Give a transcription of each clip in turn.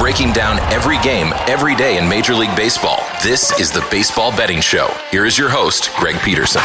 breaking down every game, every day in Major League Baseball. This is the Baseball Betting Show. Here is your host, Greg Peterson.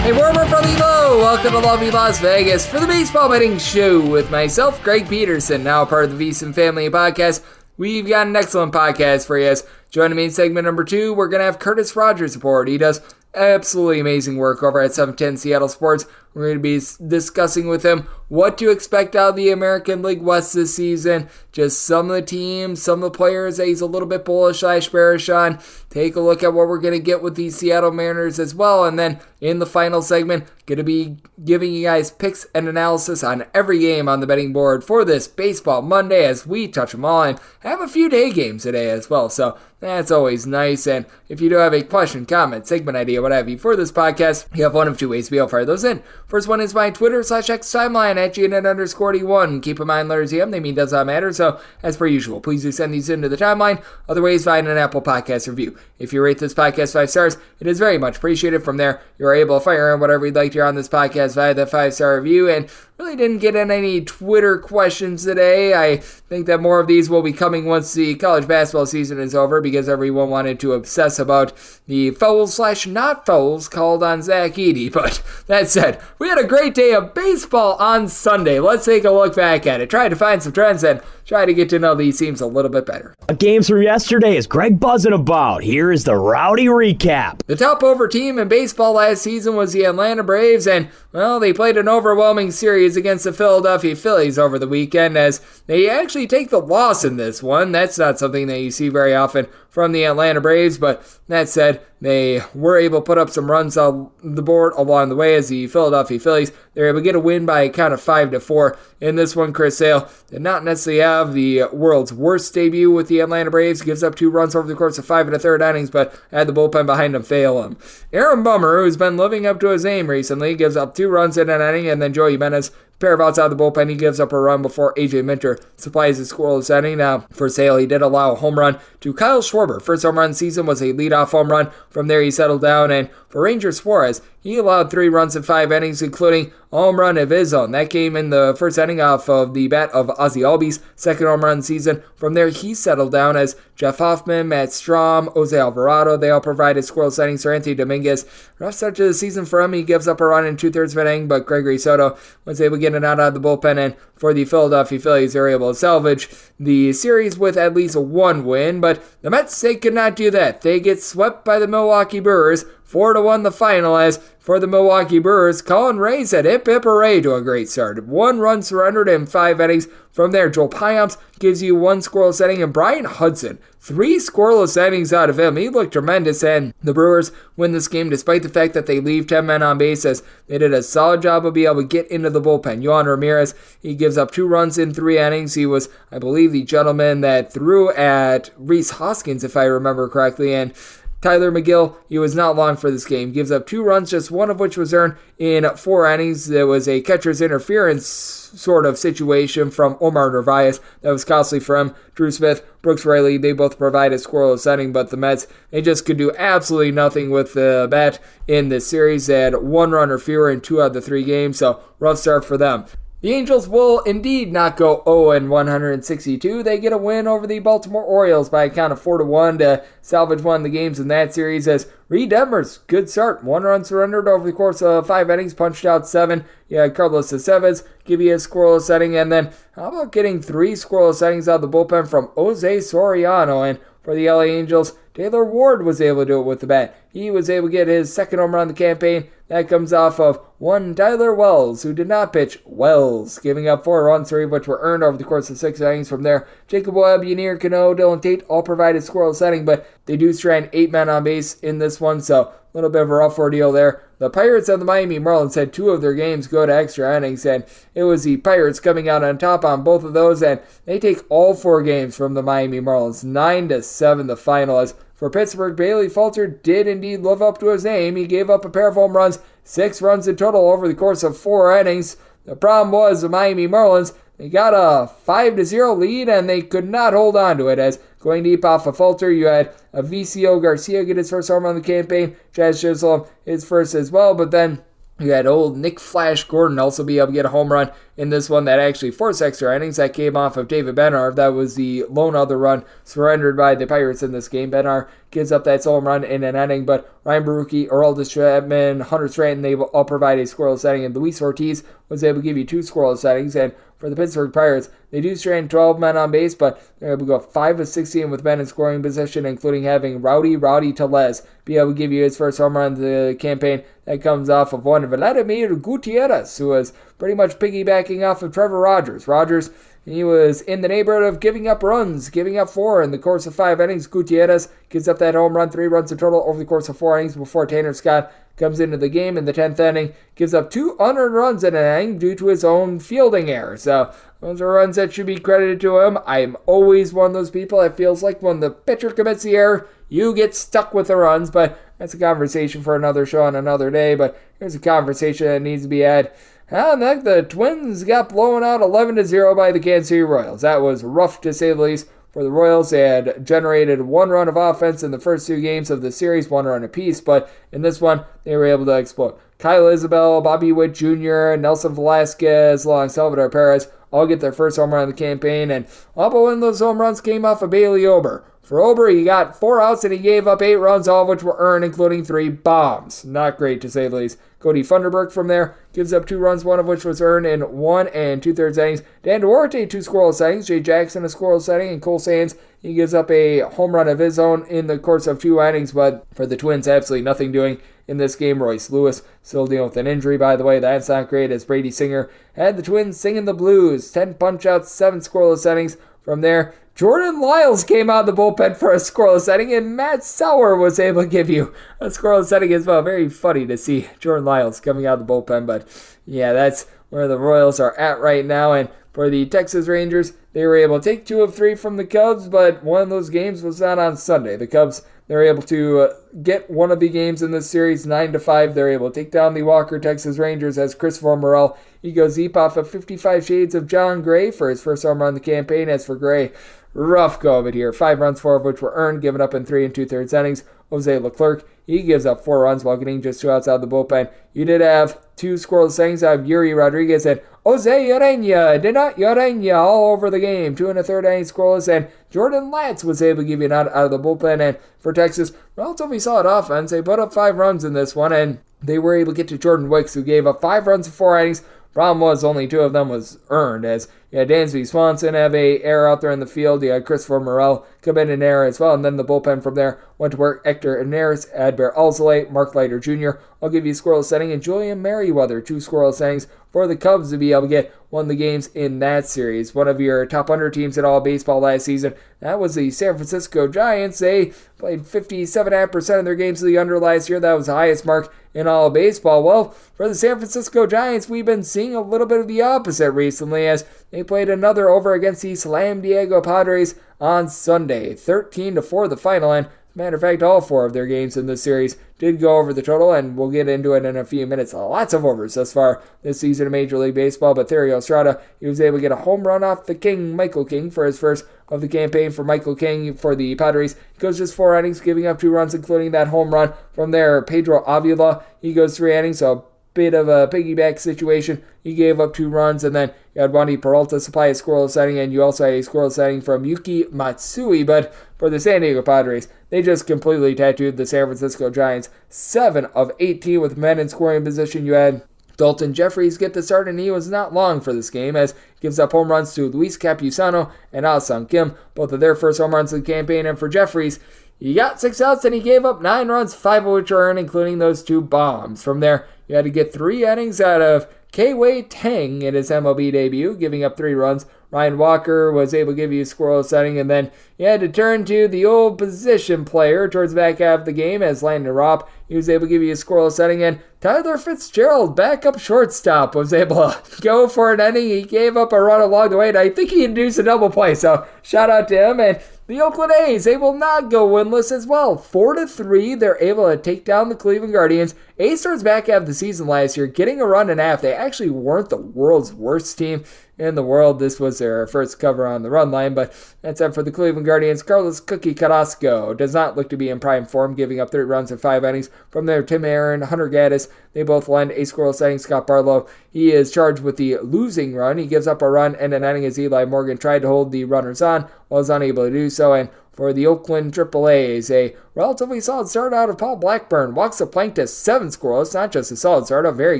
Hey, warmer from Evo! Welcome to lovely Las Vegas for the Baseball Betting Show with myself, Greg Peterson, now part of the VSiN Family Podcast. We've got an excellent podcast for you. Joining me in segment number 2, we're going to have Cutris Rogers aboard. He does absolutely amazing work over at 710 Seattle Sports. We're going to be discussing with him what to expect out of the American League West this season. Just some of the teams, some of the players that he's a little bit bullish/bearish on. Take a look at what we're going to get with the Seattle Mariners as well. And then in the final segment, going to be giving you guys picks and analysis on every game on the betting board for this Baseball Monday as we touch them all and have a few day games today as well. So that's always nice. And if you do have a question, comment, segment idea, what have you for this podcast, you have one of two ways to be able to fire those in. First one is my Twitter/X timeline at GNN_D1. Keep in mind, letters EM, they mean does not matter. So as per usual, please do send these into the timeline. Other ways, find an Apple Podcast review. If you rate this podcast 5 stars, it is very much appreciated. From there, you're able to fire in whatever you'd like to hear on this podcast via that 5-star review. And really didn't get in any Twitter questions today. I think that more of these will be coming once the college basketball season is over because everyone wanted to obsess about the fouls/not fouls called on Zach Edey. But that said, we had a great day of baseball on Sunday. Let's take a look back at it. Try to find some trends and try to get to know these teams a little bit better. Games from yesterday is Greg buzzing about. Here is the rowdy recap. The top over team in baseball last season was the Atlanta Braves, and, well, they played an overwhelming series against the Philadelphia Phillies over the weekend as they actually take the loss in this one. That's not something that you see very often from the Atlanta Braves, but that said, they were able to put up some runs on the board along the way as the Philadelphia Phillies. They were able to get a win by a count of 5-4. In this one, Chris Sale did not necessarily have the world's worst debut with the Atlanta Braves. Gives up 2 runs over the course of 5 1/3 innings, but had the bullpen behind him fail him. Aaron Bummer, who's been living up to his name recently, gives up 2 runs in an inning, and then Joey Jimenez, pair of outs out of the bullpen, he gives up a run before A.J. Minter supplies his scoreless inning. Now, for Sale, he did allow a home run to Kyle Schwarber. First home run of the season was a leadoff home run. From there, he settled down, and for Ranger Suarez, he allowed 3 runs in 5 innings, including a home run of his own. That came in the first inning off of the bat of Ozzie Albies, second home run of the season. From there, he settled down as Jeff Hoffman, Matt Strahm, Jose Alvarado, they all provided scoreless innings for Anthony Dominguez. Rough start to the season for him. He gives up a run in 2/3 of an inning, but Gregory Soto was able to get it out of the bullpen, and for the Philadelphia Phillies, they were able to salvage the series with at least 1 win, but the Mets, they could not do that. They get swept by the Milwaukee Brewers, 4-1 the final, as for the Milwaukee Brewers, Colin Ray said hip hip hooray to a great start. 1 run surrendered in 5 innings. From there, Joel Payamps gives you 1 scoreless inning, and Brian Hudson, 3 scoreless innings out of him. He looked tremendous, and the Brewers win this game despite the fact that they leave 10 men on base, as they did a solid job of being able to get into the bullpen. Yohan Ramirez, he gives up 2 runs in 3 innings. He was, I believe, the gentleman that threw at Rhys Hoskins, if I remember correctly, and Tyler McGill, he was not long for this game. Gives up 2 runs, just one of which was earned in 4 innings. There was a catcher's interference sort of situation from Omar Narvaez that was costly for him. Drew Smith, Brooks Riley, they both provided scoreless inning, but the Mets, they just could do absolutely nothing with the bat in this series. They had 1 run or fewer in 2 out of the 3 games, so rough start for them. The Angels will indeed not go 0-162. They get a win over the Baltimore Orioles by a count of 4-1 to salvage one of the games in that series, as Reed Detmers, good start. 1 run surrendered over the course of 5 innings, punched out 7. You had Carlos Aceves give you a scoreless inning, and then how about getting 3 scoreless innings out of the bullpen from Jose Soriano? And for the LA Angels, Taylor Ward was able to do it with the bat. He was able to get his 2nd home run of the campaign. That comes off of one Tyler Wells, who did not pitch. Wells giving up 4 runs, 3 of which were earned over the course of 6 innings. From there, Jacob Webb, Yanier Cano, Dylan Tate all provided scoreless inning, but they do strand 8 men on base in this one, so a little bit of a rough ordeal there. The Pirates and the Miami Marlins had 2 of their games go to extra innings, and it was the Pirates coming out on top on both of those, and they take all 4 games from the Miami Marlins, 9-7 the final. As for Pittsburgh, Bailey Falter did indeed live up to his name. He gave up a pair of home runs, 6 runs in total over the course of 4 innings. The problem was the Miami Marlins, they got a 5-0 lead, and they could not hold on to it, as going deep off of Falter, you had Avicio Garcia get his first home run of the campaign, Jazz Chisholm his first as well, but then You had old Nick Flash Gordon also be able to get a home run in this one that actually forced extra innings. That came off of David Bednar. That was the lone other run surrendered by the Pirates in this game. Bednar gives up that solo run in an inning, but Ryan Barucki, Aroldis Chapman, Hunter Stanton, they all provide a scoreless inning, and Luis Ortiz was able to give you 2 scoreless innings. And for the Pittsburgh Pirates, they do strand 12 men on base, but they're able to go 5 of 16 with men in scoring position, including having Rowdy Tellez be able to give you his first home run of the campaign. That comes off of one Vladimir Gutierrez, who was pretty much piggybacking off of Trevor Rogers. Rogers, he was in the neighborhood of giving up runs, giving up 4 in the course of 5 innings. Gutierrez gives up that home run, 3 runs in total over the course of 4 innings before Tanner Scott comes into the game in the 10th inning, gives up 2 unearned runs in an inning due to his own fielding error. So those are runs that should be credited to him. I'm always one of those people that feels like when the pitcher commits the error, you get stuck with the runs, but that's a conversation for another show on another day. But here's a conversation that needs to be had. The Twins got blown out 11-0 by the Kansas City Royals. That was rough to say the least. For the Royals, they had generated 1 run of offense in the first 2 games of the series, 1 run apiece, but in this one, they were able to explode. Kyle Isabel, Bobby Witt Jr., Nelson Velasquez, along Salvador Perez, all get their first home run of the campaign, and all but one of those home runs came off of Bailey Ober. For Ober, he got 4 outs and he gave up 8 runs, all of which were earned, including 3 bombs. Not great to say the least. Cody Funderburk from there gives up 2 runs, one of which was earned in 1 2/3 innings. Dan Duarte, 2 scoreless innings. Jay Jackson, a scoreless inning. And Cole Sands, he gives up a home run of his own in the course of 2 innings. But for the Twins, absolutely nothing doing in this game. Royce Lewis still dealing with an injury, by the way. That's not great, as Brady Singer had the Twins singing the blues. 10 punch-outs, 7 scoreless innings. From there, Jordan Lyles came out of the bullpen for a scoreless inning, and Matt Sauer was able to give you a scoreless inning as well. Very funny to see Jordan Lyles coming out of the bullpen, but yeah, that's where the Royals are at right now. And for the Texas Rangers, they were able to take 2 of 3 from the Cubs, but one of those games was not on Sunday. The Cubs, they were able to get one of the games in this series 9-5. They're able to take down the Walker Texas Rangers as Christopher Morel, he goes deep off of 55 Shades of John Gray for his first home run of the campaign. As for Gray, rough go of it here. 5 runs, 4 of which were earned, given up in 3 2/3 innings. Jose Leclerc, he gives up 4 runs while getting just 2 outs out of the bullpen. You did have 2 scoreless innings out of Yuri Rodriguez and Jose Urena all over the game. 2 1/3 innings scoreless, and Jordan Latz was able to give you an out of the bullpen. And for Texas, relatively solid offense. They put up 5 runs in this one, and they were able to get to Jordan Wicks, who gave up 5 runs in 4 innings. Problem was only 2 of them was earned, as you had Dansby Swanson have a error out there in the field. You had Christopher Morel come in an error as well, and then the bullpen from there went to work. Hector Henares, Adbert Alzolay, Mark Leiter Jr. I'll give you a scoreless inning, and Julian Merriweather, 2 scoreless innings for the Cubs to be able to get one of the games in that series. One of your top 100 teams in all baseball last season, that was the San Francisco Giants. They played 57.5% of their games of the under last year. That was the highest mark in all of baseball. Well, for the San Francisco Giants, we've been seeing a little bit of the opposite recently, as they played another over against the Slam Diego Padres on Sunday. 13-4 the final, and matter of fact, all 4 of their games in this series did go over the total, and we'll get into it in a few minutes. Lots of overs thus far this season of Major League Baseball, but Therio Estrada, he was able to get a home run off the King, Michael King, for his first of the campaign for Michael King for the Padres. He goes just 4 innings, giving up 2 runs, including that home run. From there, Pedro Avila, he goes 3 innings, so bit of a piggyback situation. He gave up 2 runs, and then you had Wandy Peralta supply a scoreless inning, and you also had a scoreless inning from Yuki Matsui. But for the San Diego Padres, they just completely tattooed the San Francisco Giants. 7 of 18 with men in scoring position. You had Dalton Jeffries get the start, and he was not long for this game, as he gives up home runs to Luis Campusano and Ah-Sung Kim, both of their first home runs of the campaign. And for Jeffries, he got 6 outs, and he gave up 9 runs, 5 of which were earned, including those 2 bombs. From there, you had to get 3 innings out of K-Wei Tang in his MLB debut, giving up 3 runs. Ryan Walker was able to give you a scoreless inning, and then you had to turn to the old position player towards the back half of the game, as Landon Ropp, he was able to give you a scoreless inning, and Tyler Fitzgerald, backup shortstop, was able to go for an inning. He gave up a run along the way, and I think he induced a double play, so shout out to him. And the Oakland A's, they will not go winless as well. 4-3, they're able to take down the Cleveland Guardians. A's towards back half of the season last year, getting a run and a half. They actually weren't the world's worst team in the world. This was their first cover on the run line, but that's it for the Cleveland Guardians. Carlos Cookie Carrasco does not look to be in prime form, giving up 3 runs in 5 innings. From there, Tim Aaron, Hunter Gaddis, they both lend a scoreless inning. Scott Barlow, he is charged with the losing run. He gives up a run and an inning as Eli Morgan tried to hold the runners on, was unable to do so. And for the Oakland AAAs, a relatively solid start out of Paul Blackburn. Walks the plank to 7 scoreless. Not just a solid start, a very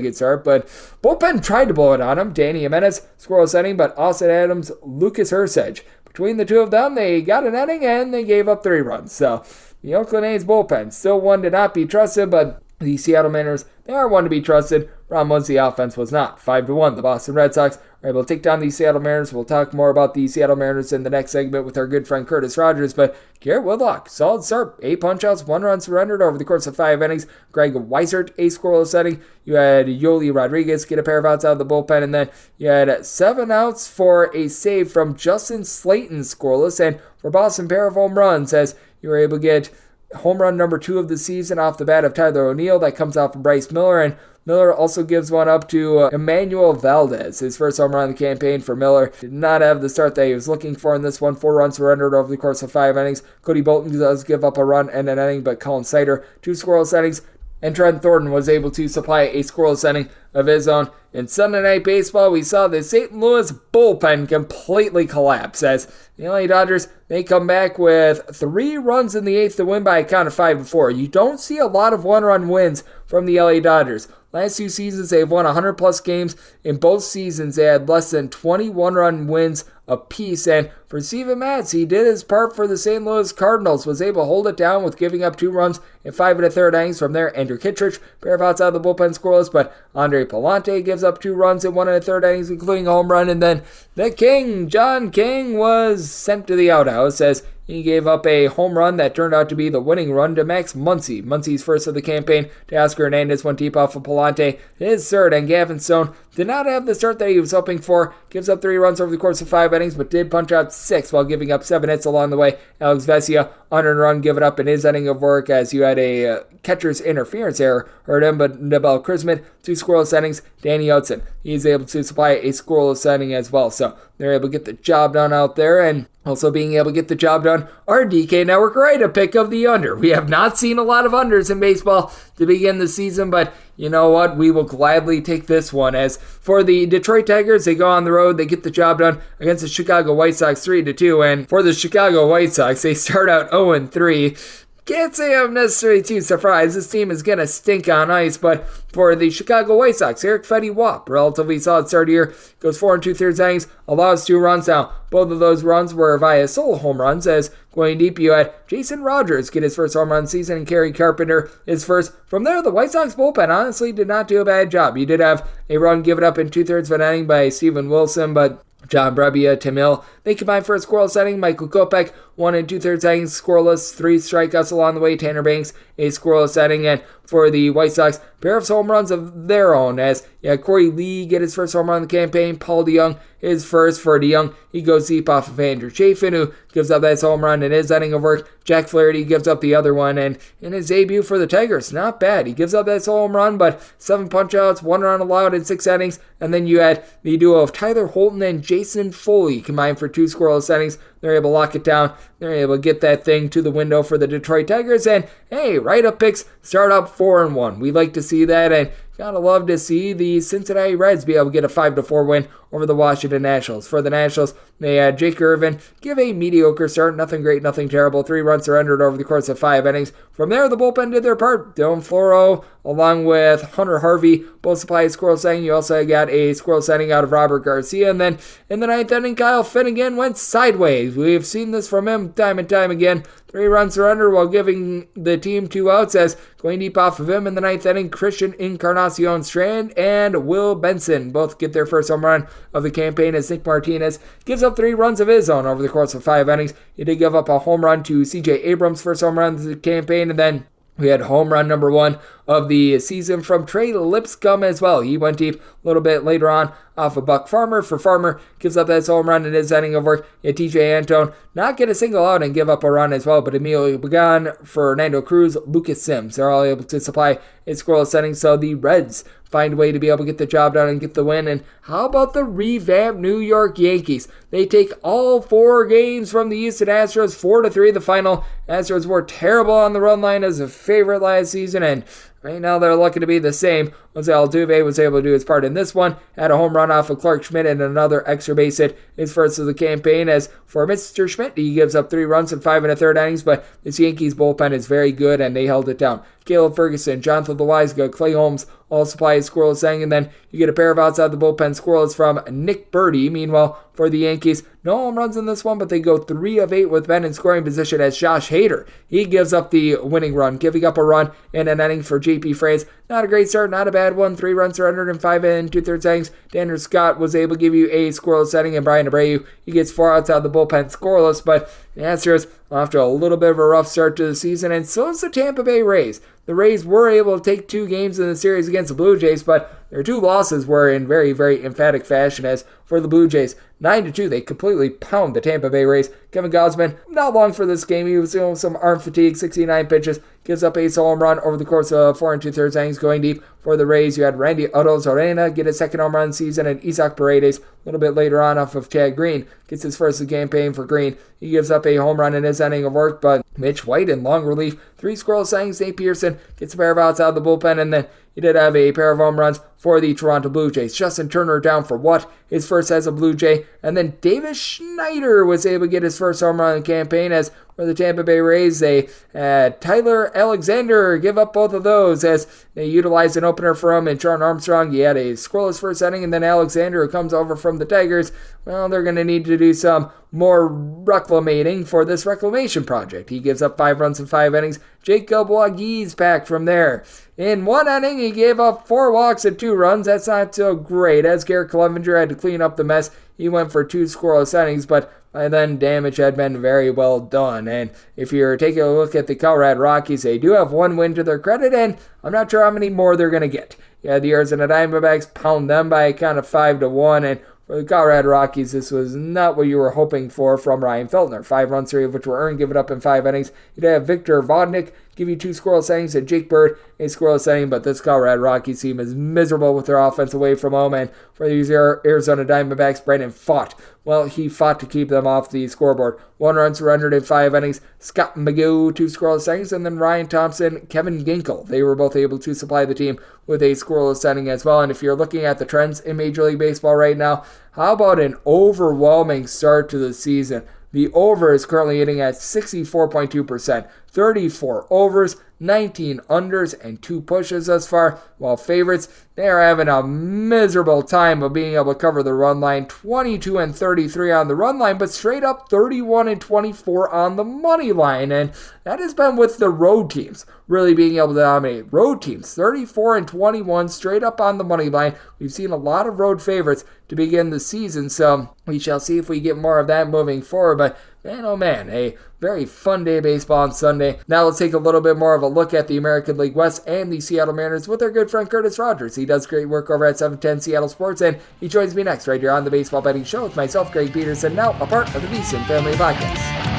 good start, but bullpen tried to blow it on him. Danny Jimenez, scoreless inning, but Austin Adams, Lucas Hursedge. Between the two of them, they got an inning and they gave up 3 runs. So the Oakland A's bullpen, still one to not be trusted, but the Seattle Mariners, they are one to be trusted. Problem was the offense was not. 5-1. The Boston Red Sox are able to take down the Seattle Mariners. We'll talk more about the Seattle Mariners in the next segment with our good friend Cutris Rogers. But Garrett Whitlock, solid start. 8 punch-outs, 1 run surrendered over the course of 5 innings. Greg Weissert, a scoreless inning. You had Yoli Rodriguez get a pair of outs out of the bullpen. And then you had 7 outs for a save from Justin Slayton, scoreless. And for Boston, pair of home runs as you were able to get home run number 2 of the season off the bat of Tyler O'Neill. That comes off of Bryce Miller, and Miller also gives one up to Emmanuel Valdez, his first home run of the campaign for Miller. Did not have the start that he was looking for in this one. 4 runs surrendered over the course of 5 innings. Cody Bolton does give up a run and an inning, but Colin Sider, 2 scoreless innings. And Trent Thornton was able to supply a scoreless inning of his own. In Sunday Night Baseball, we saw the St. Louis bullpen completely collapse as the LA Dodgers, they come back with 3 runs in the 8th to win by a count of 5-4. You don't see a lot of 1-run wins from the LA Dodgers. Last 2 seasons, they've won 100-plus games. In both seasons, they had less than 20 one-run wins apiece. And for Steven Matz, he did his part for the St. Louis Cardinals, was able to hold it down with giving up 2 runs in 5 1/3 innings. From there, Andrew Kittredge, pair of outs out of the bullpen scoreless, but Andre Palante gives up 2 runs in 1 1/3 innings, including a home run. And then the King, John King, was sent to the outhouse as he gave up a home run that turned out to be the winning run to Max Muncy. Muncy's first of the campaign. Teoscar Hernandez went deep off of Palante. His third, and Gavin Stone did not have the start that he was hoping for. Gives up 3 runs over the course of 5 innings, but did punch out 6 while giving up 7 hits along the way. Alex Vesia, unearned run given up in his inning of work as you had a catcher's interference error hurt him, but Nabel Chrisman, 2 scoreless innings. Danny Hudson, he's able to supply a scoreless inning as well. So they're able to get the job done out there, and also being able to get the job done, our DK Network Right pick of the under. We have not seen a lot of unders in baseball to begin the season, but you know what? We will gladly take this one. As for the Detroit Tigers, they go on the road, they get the job done against the Chicago White Sox 3-2, and for the Chicago White Sox, they start out 0-3. Can't say I'm necessarily too surprised. This team is going to stink on ice, but for the Chicago White Sox, Eric Fetty Wap, relatively solid start here, goes 4 2/3 innings, allows 2 runs. Now, both of those runs were via solo home runs, as going deep, you had Jason Rogers get his first home run season, and Kerry Carpenter his first. From there, the White Sox bullpen honestly did not do a bad job. You did have a run given up in 2/3 of an inning by Steven Wilson, but John Brebbia, Tim Hill, they combined for a scoreless inning. Michael Kopech, 1 2/3 innings, scoreless, 3 strikeouts along the way. Tanner Banks, a scoreless inning. And for the White Sox, pair of home runs of their own, as Corey Lee get his first home run of the campaign. Paul DeYoung, his first. For DeYoung, he goes deep off of Andrew Chafin, who gives up that home run in his inning of work. Jack Flaherty gives up the other one, and in his debut for the Tigers, not bad. He gives up that home run, but 7 punch-outs, 1 run allowed in 6 innings. And then you had the duo of Tyler Holton and Jason Foley combined for 2 scoreless innings. They're able to lock it down. They're able to get that thing to the window for the Detroit Tigers. And hey, write-up picks start up 4-1. We like to see that, and gotta love to see the Cincinnati Reds be able to get a 5-4 win over the Washington Nationals. For the Nationals, they had Jake Irvin give a mediocre start. Nothing great, nothing terrible. 3 runs surrendered over the course of 5 innings. From there, the bullpen did their part. Dylan Floro, along with Hunter Harvey, both supplied a scoreless inning. You also got a scoreless inning out of Robert Garcia. And then in the 9th inning, Kyle Finnegan went sideways. We've seen this from him time and time again. 3 runs surrendered while giving the team 2 outs, as going deep off of him in the 9th inning, Christian Encarnacion Strand and Will Benson both get their first home run of the campaign, as Nick Martinez gives up 3 runs of his own over the course of 5 innings. He did give up a home run to C.J. Abrams' first home run of the campaign, and then we had home run number 1 of the season from Trey Lipscomb as well. He went deep a little bit later on off of Buck Farmer. For Farmer, gives up that home run in his inning of work. Yeah, TJ Antone not get a single out and give up a run as well, but Emilio Pagan, Fernando Cruz, Lucas Sims, they're all able to supply a scoreless inning. So the Reds find a way to be able to get the job done and get the win. And how about the revamped New York Yankees? They take all 4 games from the Houston Astros, 4-3 the final. Astros were terrible on the run line as a favorite last season, and right now they're looking to be the same. Jose Altuve was able to do his part in this one, had a home run off of Clark Schmidt and another extra base hit, his first of the campaign. As for Mr. Schmidt, he gives up 3 runs in 5 1/3 innings, but this Yankees bullpen is very good and they held it down. Caleb Ferguson, Jonathan Loaiza, Clay Holmes all supply a scoreless inning, and then you get a pair of outside the bullpen scoreless from Nick Birdie. Meanwhile, for the Yankees, no home runs in this one, but they go 3 of 8 with men in scoring position as Josh Hader. He gives up the winning run, giving up a run in an inning for JP France. Not a great start, not a bad one. 3 runs surrendered in 5 2/3 innings. Tanner Scott was able to give you a scoreless inning, and Brian Abreu, he gets 4 outs out of the bullpen scoreless, but the Astros off to a little bit of a rough start to the season, and so is the Tampa Bay Rays. The Rays were able to take 2 games in the series against the Blue Jays, but their 2 losses were in very, very emphatic fashion. As for the Blue Jays, 9-2, they completely pound the Tampa Bay Rays. Kevin Gausman, not long for this game. He was dealing with some arm fatigue, 69 pitches, gives up a solo home run over the course of 4 2/3 innings. Going deep for the Rays, you had Randy Arozarena get a second home run season, and Isaac Paredes, a little bit later on off of Chad Green, gets his first of the campaign for Green. He gives up a home run in his inning of work, but Mitch White in long relief, 3 scoreless innings. Nate Pearson gets a pair of outs out of the bullpen, and then he did have a pair of home runs for the Toronto Blue Jays. Justin Turner down for his first as a Blue Jay, and then Davis Schneider was able to get his first home run in the campaign. As for the Tampa Bay Rays, they had Tyler Alexander give up both of those as they utilized an opener for him and Jordan Armstrong. He had a scoreless first inning, and then Alexander, who comes over from the Tigers, well, they're going to need to do some more reclamating for this reclamation project. He gives up 5 runs in 5 innings. Jacob Wagui's back from there. In 1 inning, he gave up 4 walks and 2 runs. That's not so great, as Garrett Clevenger had to clean up the mess. He went for 2 scoreless innings, but by then damage had been very well done. And if you're taking a look at the Colorado Rockies, they do have 1 win to their credit, and I'm not sure how many more they're going to get. Yeah, the Arizona Diamondbacks pound them by a count of 5-1, and for the Colorado Rockies, this was not what you were hoping for from Ryan Feltner. 5 runs, 3 of which were earned, given up in 5 innings. You'd have Victor Vodnik give you 2 scoreless innings, and Jake Bird a scoreless inning, but this Colorado Rockies team is miserable with their offense away from home, and for these Arizona Diamondbacks, Brandon fought. Well, he fought to keep them off the scoreboard. 1 run surrendered in 5 innings. Scott McGill, 2 scoreless innings, and then Ryan Thompson, Kevin Ginkel. They were both able to supply the team with a scoreless inning as well. And if you're looking at the trends in Major League Baseball right now, how about an overwhelming start to the season? The over is currently hitting at 64.2%. 34 overs, 19 unders, and 2 pushes thus far, while favorites, they are having a miserable time of being able to cover the run line. 22-33 on the run line, but straight up 31-24 on the money line, and that has been with the road teams really being able to dominate. Road teams, 34-21 straight up on the money line. We've seen a lot of road favorites to begin the season, so we shall see if we get more of that moving forward, but man, oh man, a very fun day of baseball on Sunday. Now let's take a little bit more of a look at the American League West and the Seattle Mariners with our good friend Cutris Rogers. He does great work over at 710 Seattle Sports, and he joins me next right here on the Baseball Betting Show with myself, Greg Peterson, now a part of the VSiN Family Podcast.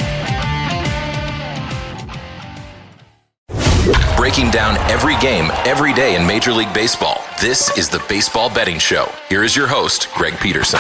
Breaking down every game, every day in Major League Baseball, this is the Baseball Betting Show. Here is your host, Greg Peterson.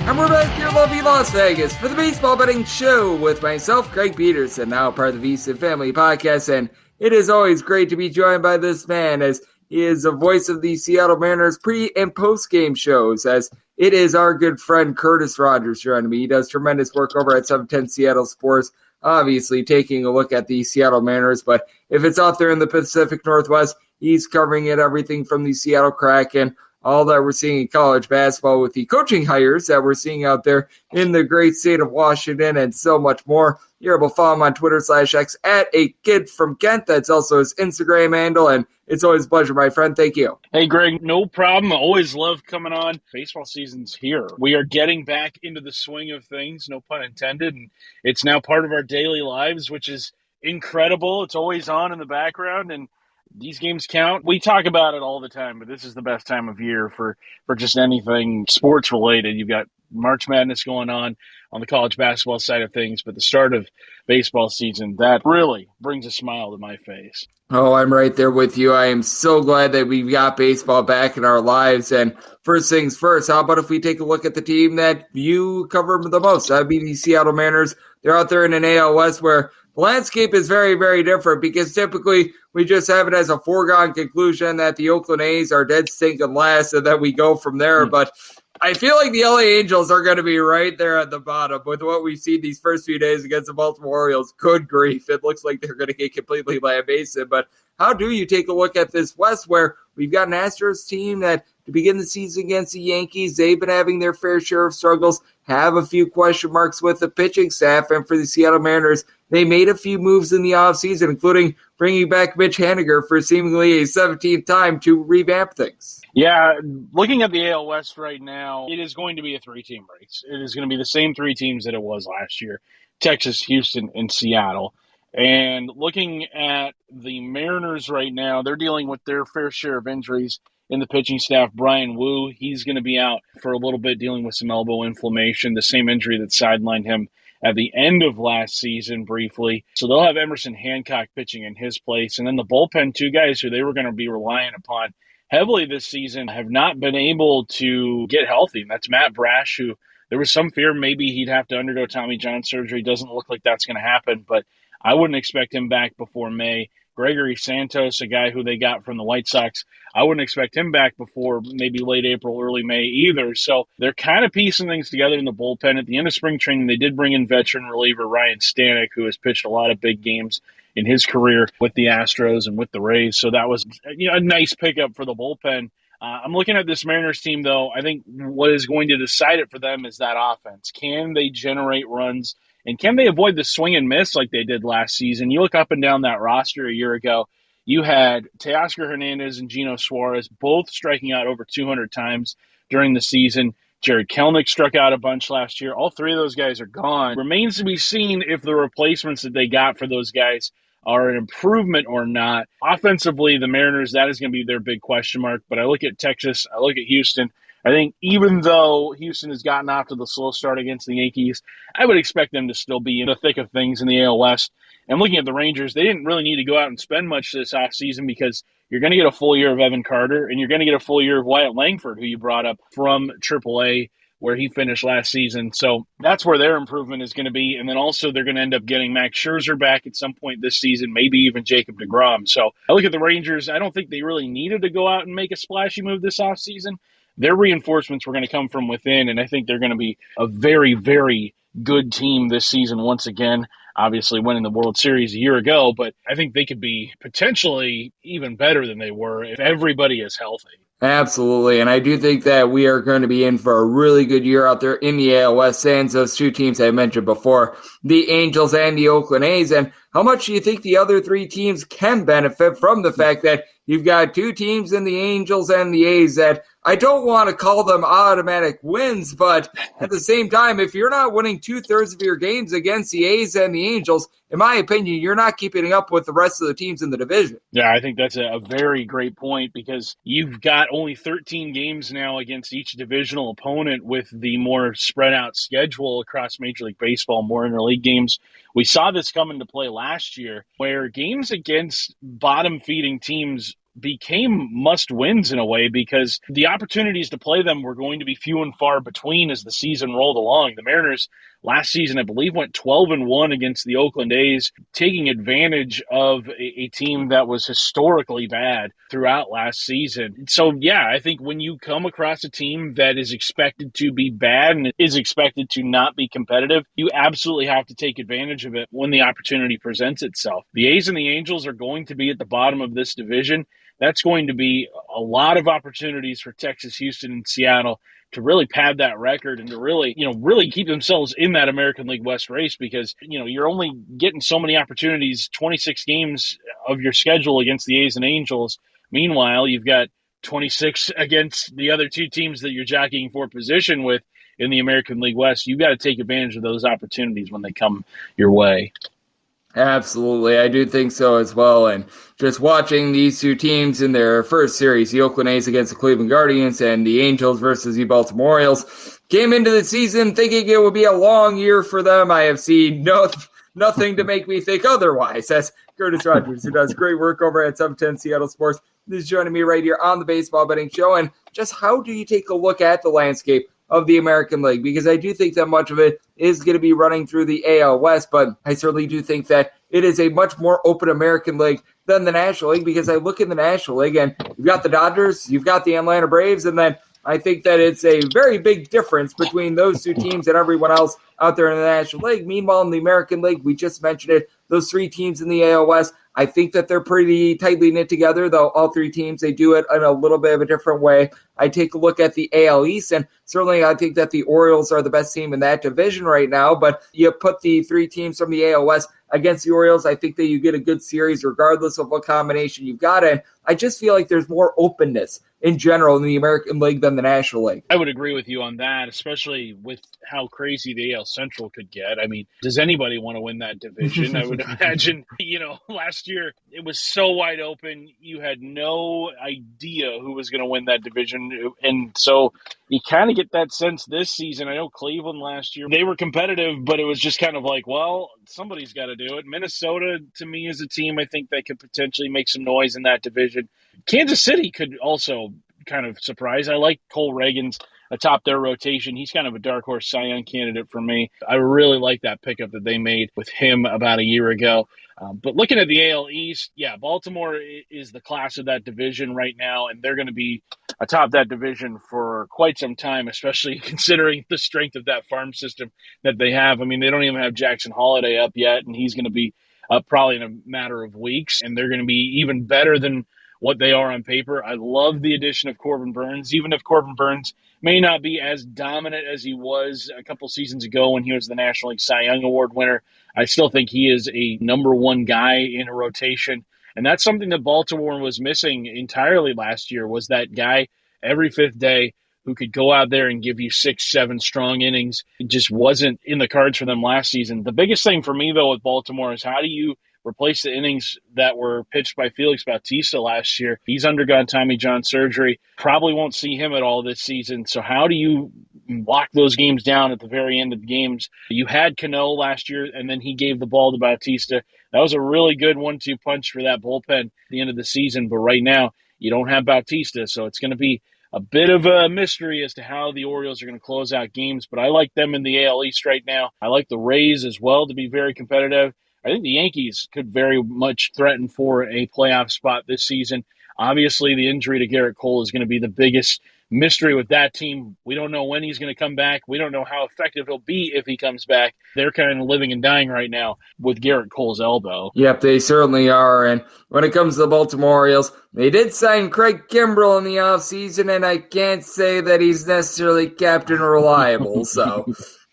And we're back here in lovely Las Vegas for the Baseball Betting Show with myself, Greg Peterson, now part of the VSiN Family Podcast, and it is always great to be joined by this man as he is the voice of the Seattle Mariners pre- and post-game shows, as it is our good friend Cutris Rogers joining me. He does tremendous work over at 710 Seattle Sports, obviously taking a look at the Seattle Mariners, but if it's out there in the Pacific Northwest, he's covering it, everything from the Seattle Kraken, all that we're seeing in college basketball with the coaching hires that we're seeing out there in the great state of Washington, and so much more. You're able to follow him on Twitter/X at a kid from Kent. That's also his Instagram handle, and it's always a pleasure, my friend. Thank you. Hey, Greg, no problem. I always love coming on. Baseball season's here. We are getting back into the swing of things, no pun intended, and it's now part of our daily lives, which is incredible. It's always on in the background, and these games count. We talk about it all the time, but this is the best time of year for just anything sports related. You've got March Madness going on the college basketball side of things, but the start of baseball season, that really brings a smile to my face. Oh, I'm right there with you. I am so glad that we've got baseball back in our lives. And first things first, how about if we take a look at the team that you cover the most? That'd be the Seattle Mariners. They're out there in an AL West where the landscape is very, very different because typically we just have it as a foregone conclusion that the Oakland A's are dead stinking last and then we go from there. But I feel like the LA Angels are going to be right there at the bottom with what we've seen these first few days against the Baltimore Orioles. Good grief. It looks like they're going to get completely lambasted. But how do you take a look at this West where we've got an Astros team that to begin the season against the Yankees, they've been having their fair share of struggles, have a few question marks with the pitching staff, and for the Seattle Mariners, they made a few moves in the offseason, including bringing back Mitch Haniger for seemingly a 17th time to revamp things. Yeah, looking at the AL West right now, it is going to be a three-team race. It is going to be the same three teams that it was last year, Texas, Houston, and Seattle. And looking at the Mariners right now, they're dealing with their fair share of injuries in the pitching staff. Brian Wu, he's going to be out for a little bit dealing with some elbow inflammation, the same injury that sidelined him at the end of last season briefly. So they'll have Emerson Hancock pitching in his place. And then the bullpen, two guys who they were going to be relying upon heavily this season have not been able to get healthy. And that's Matt Brash, who there was some fear maybe he'd have to undergo Tommy John surgery. Doesn't look like that's going to happen, but I wouldn't expect him back before May. Gregory Santos, a guy who they got from the White Sox, I wouldn't expect him back before maybe late April, early May either. So they're kind of piecing things together in the bullpen. At the end of spring training, they did bring in veteran reliever Ryan Stanek, who has pitched a lot of big games in his career with the Astros and with the Rays. So that was a nice pickup for the bullpen. I'm looking at this Mariners team, though. I think what is going to decide it for them is that offense. Can they generate runs? And can they avoid the swing and miss like they did last season? You look up and down that roster a year ago, you had Teoscar Hernandez and Gino Suarez both striking out over 200 times during the season. Jared Kelnick struck out a bunch last year. All three of those guys are gone. Remains to be seen if the replacements that they got for those guys are an improvement or not. Offensively, the Mariners, that is going to be their big question mark. But I look at Texas, I look at Houston. I think even though Houston has gotten off to the slow start against the Yankees, I would expect them to still be in the thick of things in the AL West. And looking at the Rangers, they didn't really need to go out and spend much this offseason because you're going to get a full year of Evan Carter and you're going to get a full year of Wyatt Langford, who you brought up from AAA, where he finished last season. So that's where their improvement is going to be. And then also they're going to end up getting Max Scherzer back at some point this season, maybe even Jacob deGrom. So I look at the Rangers. I don't think they really needed to go out and make a splashy move this offseason. Their reinforcements were going to come from within, and I think they're going to be a very, very good team this season once again. Obviously winning the World Series a year ago, but I think they could be potentially even better than they were if everybody is healthy. Absolutely, and I do think that we are going to be in for a really good year out there in the AL West, sans those two teams I mentioned before, the Angels and the Oakland A's. And how much do you think the other three teams can benefit from the fact that you've got two teams in the Angels and the A's that I don't want to call them automatic wins, but at the same time, if you're not winning 2/3 of your games against the A's and the Angels, in my opinion, you're not keeping up with the rest of the teams in the division. Yeah, I think that's a very great point because you've got only 13 games now against each divisional opponent with the more spread out schedule across Major League Baseball, more interleague games. We saw this come into play last year where games against bottom feeding teams became must-wins in a way because the opportunities to play them were going to be few and far between as the season rolled along. The Mariners last season, I believe, went 12-1 against the Oakland A's, taking advantage of a team that was historically bad throughout last season. So, yeah, I think when you come across a team that is expected to be bad and is expected to not be competitive, you absolutely have to take advantage of it when the opportunity presents itself. The A's and the Angels are going to be at the bottom of this division. That's going to be a lot of opportunities for Texas, Houston, and Seattle to really pad that record and to really keep themselves in that American League West race because, you're only getting so many opportunities, 26 games of your schedule against the A's and Angels. Meanwhile, you've got 26 against the other two teams that you're jockeying for position with in the American League West. You've got to take advantage of those opportunities when they come your way. Absolutely, I do think so as well. And just watching these two teams in their first series, the Oakland A's against the Cleveland Guardians and the Angels versus the Baltimore Orioles, came into the season thinking it would be a long year for them. I have seen nothing to make me think otherwise. That's Cutris Rogers, who does great work over at 710 Seattle Sports, is joining me right here on the Baseball Betting Show. And just how do you take a look at the landscape of the American League? Because I do think that much of it is going to be running through the AL West, but I certainly do think that it is a much more open American League than the National League, because I look in the National League and you've got the Dodgers, you've got the Atlanta Braves, and then I think that it's a very big difference between those two teams and everyone else out there in the National League. Meanwhile, in the American League, we just mentioned it, those three teams in the AL West, I think that they're pretty tightly knit together, though all three teams, they do it in a little bit of a different way. I take a look at the AL East, and certainly I think that the Orioles are the best team in that division right now, but you put the three teams from the AL West against the Orioles, I think that you get a good series regardless of what combination you've got, and I just feel like there's more openness in general in the American League than the National League. I would agree with you on that, especially with how crazy the AL Central could get. I mean, does anybody want to win that division? I would imagine, last year it was so wide open. You had no idea who was going to win that division. And so you kind of get that sense this season. I know Cleveland last year, they were competitive, but it was just kind of like, well, somebody's got to do it. Minnesota, to me, is a team I think that could potentially make some noise in that division. Kansas City could also kind of surprise. I like Cole Reagans atop their rotation. He's kind of a dark horse Cy Young candidate for me. I really like that pickup that they made with him about a year ago. But looking at the AL East, Baltimore is the class of that division right now, and they're going to be atop that division for quite some time, especially considering the strength of that farm system that they have. I mean, they don't even have Jackson Holiday up yet, and he's going to be up probably in a matter of weeks, and they're going to be even better than what they are on paper. I love the addition of Corbin Burns, even if Corbin Burns may not be as dominant as he was a couple seasons ago when he was the National League Cy Young Award winner. I still think he is a number one guy in a rotation. And that's something that Baltimore was missing entirely last year, was that guy every fifth day who could go out there and give you 6-7 strong innings. It just wasn't in the cards for them last season. The biggest thing for me, though, with Baltimore is how do you replace the innings that were pitched by Felix Bautista last year? He's undergone Tommy John surgery. Probably won't see him at all this season. So how do you lock those games down at the very end of the games? You had Cano last year, and then he gave the ball to Bautista. That was a really good 1-2 punch for that bullpen at the end of the season. But right now, you don't have Bautista, so it's going to be a bit of a mystery as to how the Orioles are going to close out games. But I like them in the AL East right now. I like the Rays as well to be very competitive. I think the Yankees could very much threaten for a playoff spot this season. Obviously, the injury to Garrett Cole is going to be the biggest mystery with that team. We don't know when he's going to come back. We don't know how effective he'll be if he comes back. They're kind of living and dying right now with Garrett Cole's elbow. Yep, they certainly are. And when it comes to the Baltimore Orioles, they did sign Craig Kimbrell in the offseason, and I can't say that he's necessarily captain reliable.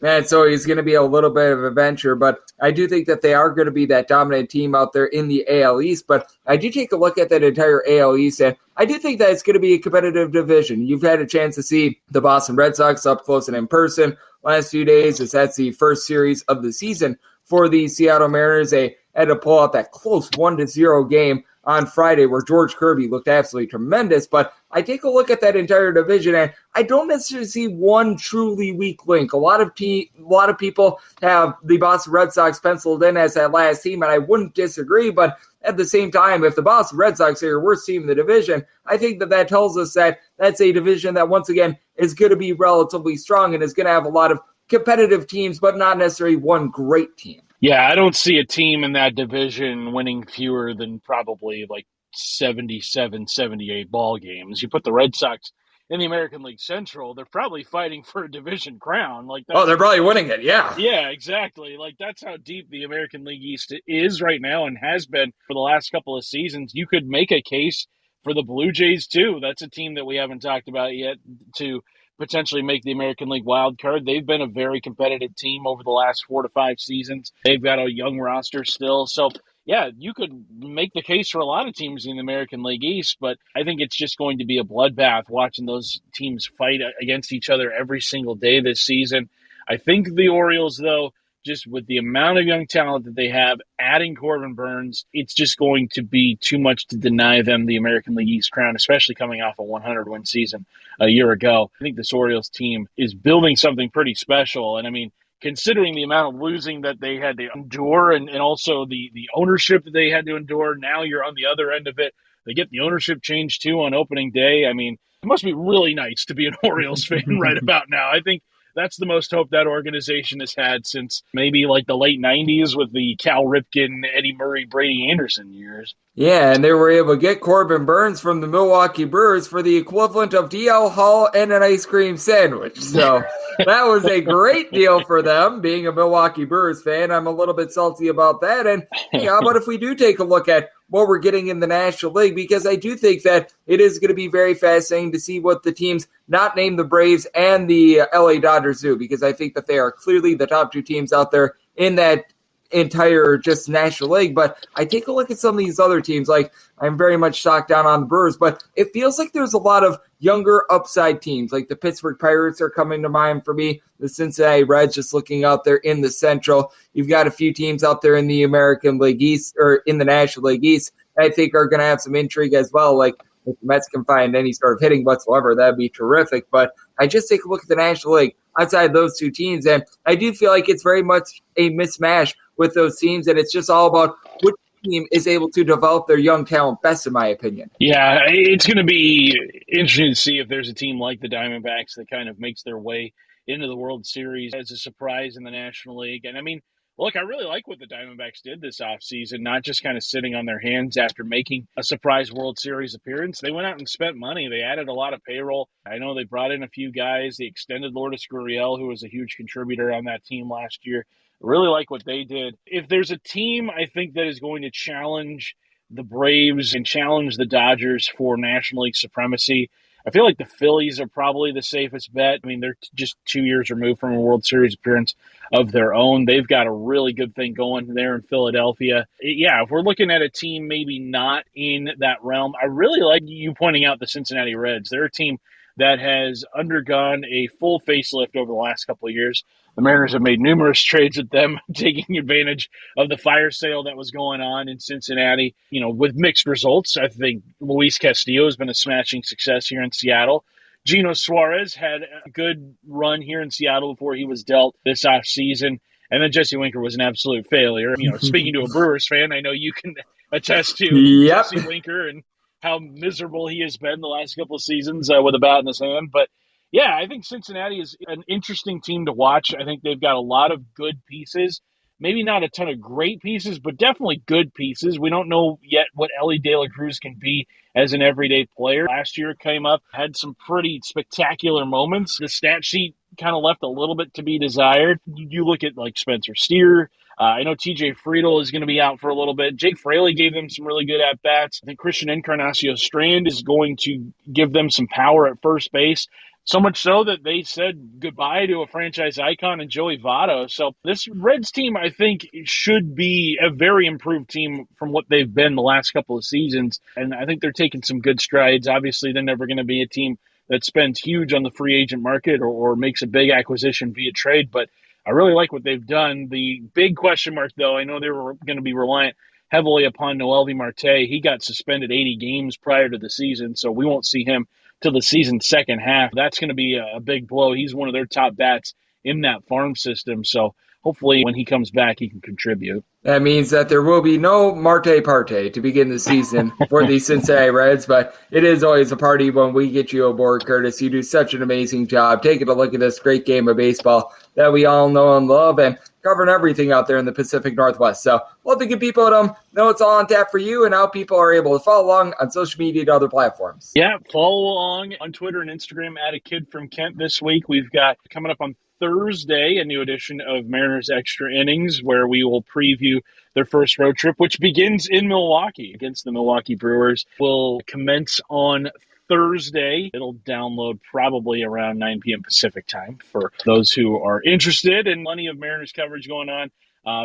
And so he's going to be a little bit of a venture, but I do think that they are going to be that dominant team out there in the AL East. But I do take a look at that entire AL East, and I do think that it's going to be a competitive division. You've had a chance to see the Boston Red Sox up close and in person last few days, as that's the first series of the season for the Seattle Mariners. They had to pull out that close 1-0 game on Friday where George Kirby looked absolutely tremendous. But I take a look at that entire division, and I don't necessarily see one truly weak link. A lot of people have the Boston Red Sox penciled in as that last team, and I wouldn't disagree. But at the same time, if the Boston Red Sox are your worst team in the division, I think that tells us that that's a division that, once again, is going to be relatively strong and is going to have a lot of competitive teams, but not necessarily one great team. Yeah, I don't see a team in that division winning fewer than probably like 77, 78 ball games. You put the Red Sox in the American League Central, they're probably fighting for a division crown. They're probably winning it, yeah. Yeah, exactly. That's how deep the American League East is right now and has been for the last couple of seasons. You could make a case for the Blue Jays, too. That's a team that we haven't talked about yet to potentially make the American League wild card. They've been a very competitive team over the last 4 to 5 seasons. They've got a young roster still. So, yeah, you could make the case for a lot of teams in the American League East, but I think it's just going to be a bloodbath watching those teams fight against each other every single day this season. I think the Orioles, though, just with the amount of young talent that they have adding Corbin Burnes, it's just going to be too much to deny them the American League East crown, especially coming off a 100-win season a year ago. I think this Orioles team is building something pretty special. And I mean, considering the amount of losing that they had to endure and also the ownership that they had to endure, now you're on the other end of it. They get the ownership change, too, on opening day. I mean, it must be really nice to be an Orioles fan right about now. I think that's the most hope that organization has had since maybe like the late 90s with the Cal Ripken, Eddie Murray, Brady Anderson years. Yeah, and they were able to get Corbin Burnes from the Milwaukee Brewers for the equivalent of DL Hall and an ice cream sandwich. So that was a great deal for them, being a Milwaukee Brewers fan. I'm a little bit salty about that. And hey, how about if we do take a look at what we're getting in the National League? Because I do think that it is going to be very fascinating to see what the teams not named the Braves and the LA Dodgers do, because I think that they are clearly the top two teams out there in that entire just National League. But I take a look at some of these other teams, like I'm very much shocked down on the Brewers, but it feels like there's a lot of younger upside teams, like the Pittsburgh Pirates are coming to mind for me, the Cincinnati Reds, just looking out there in the Central. You've got a few teams out there in the American League East, or in the National League East, I think are going to have some intrigue as well. Like if the Mets can find any sort of hitting whatsoever, that'd be terrific. But I just take a look at the National League outside those two teams, and I do feel like it's very much a mismatch with those teams, and it's just all about which team is able to develop their young talent best, in my opinion. Yeah, it's going to be interesting to see if there's a team like the Diamondbacks that kind of makes their way into the World Series as a surprise in the National League. And I mean, look, I really like what the Diamondbacks did this offseason, not just kind of sitting on their hands after making a surprise World Series appearance. They went out and spent money. They added a lot of payroll. I know they brought in a few guys. They extended Lourdes Gurriel, who was a huge contributor on that team last year. I really like what they did. If there's a team, I think, that is going to challenge the Braves and challenge the Dodgers for National League supremacy, I feel like the Phillies are probably the safest bet. I mean, they're just 2 years removed from a World Series appearance of their own. They've got a really good thing going there in Philadelphia. Yeah, if we're looking at a team maybe not in that realm, I really like you pointing out the Cincinnati Reds. They're a team that has undergone a full facelift over the last couple of years. The Mariners have made numerous trades with them, taking advantage of the fire sale that was going on in Cincinnati, you know, with mixed results. I think Luis Castillo has been a smashing success here in Seattle. Gino Suarez had a good run here in Seattle before he was dealt this offseason. And then Jesse Winker was an absolute failure. You know, speaking to a Brewers fan, I know you can attest to Jesse Winker and how miserable he has been the last couple of seasons with a bat in his hand. But yeah, I think Cincinnati is an interesting team to watch. I think they've got a lot of good pieces. Maybe not a ton of great pieces, but definitely good pieces. We don't know yet what Ellie De La Cruz can be as an everyday player. Last year came up, had some pretty spectacular moments. The stat sheet kind of left a little bit to be desired. You look at like Spencer Steer. I know TJ Friedel is going to be out for a little bit. Jake Fraley gave them some really good at-bats. I think Christian Encarnacion-Strand is going to give them some power at first base. So much so that they said goodbye to a franchise icon in Joey Votto. So this Reds team, I think, should be a very improved team from what they've been the last couple of seasons. And I think they're taking some good strides. Obviously, they're never going to be a team that spends huge on the free agent market or makes a big acquisition via trade. But I really like what they've done. The big question mark, though, I know they were going to be reliant heavily upon Noelvi Marte. He got suspended 80 games prior to the season, so we won't see him till the season's second half. That's going to be a big blow. He's one of their top bats in that farm system, so hopefully when he comes back, he can contribute. That means that there will be no Marte Parte to begin the season for the Cincinnati Reds, but it is always a party when we get you aboard, Curtis. You do such an amazing job taking a look at this great game of baseball that we all know and love and covering everything out there in the Pacific Northwest. So love to get people at know it's all on tap for you and how people are able to follow along on social media and other platforms. Yeah, follow along on Twitter and Instagram at A Kid From Kent this week. We've got coming up on Thursday a new edition of Mariners Extra Innings where we will preview their first road trip, which begins in Milwaukee against the Milwaukee Brewers. Will commence on Thursday. It'll download probably around 9 p.m. Pacific time for those who are interested, and plenty of Mariners coverage going on.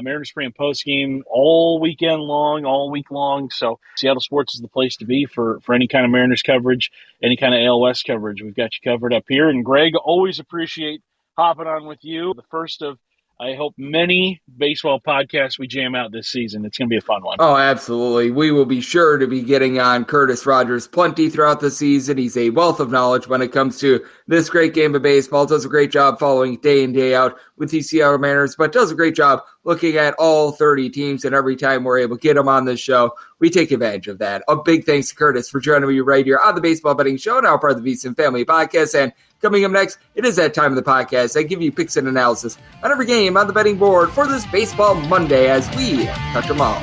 Mariners pre and post game all weekend long, all week long. So Seattle Sports is the place to be for any kind of Mariners coverage, any kind of AL West coverage. We've got you covered up here. And Greg, always appreciate hopping on with you. The first of I hope many baseball podcasts we jam out this season. It's going to be a fun one. Oh, absolutely. We will be sure to be getting on Cutris Rogers plenty throughout the season. He's a wealth of knowledge when it comes to this great game of baseball. Does a great job following day in, day out with the Seattle Mariners, but does a great job looking at all 30 teams. And every time we're able to get him on this show, we take advantage of that. A big thanks to Cutris for joining me right here on the Baseball Betting Show, now part of the VSiN Family Podcast. And coming up next, it is that time of the podcast. I give you picks and analysis on every game on the betting board for this Baseball Monday as we touch them all.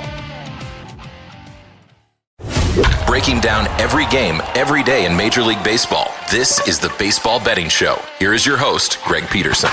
Breaking down every game, every day in Major League Baseball. This is the Baseball Betting Show. Here is your host, Greg Peterson.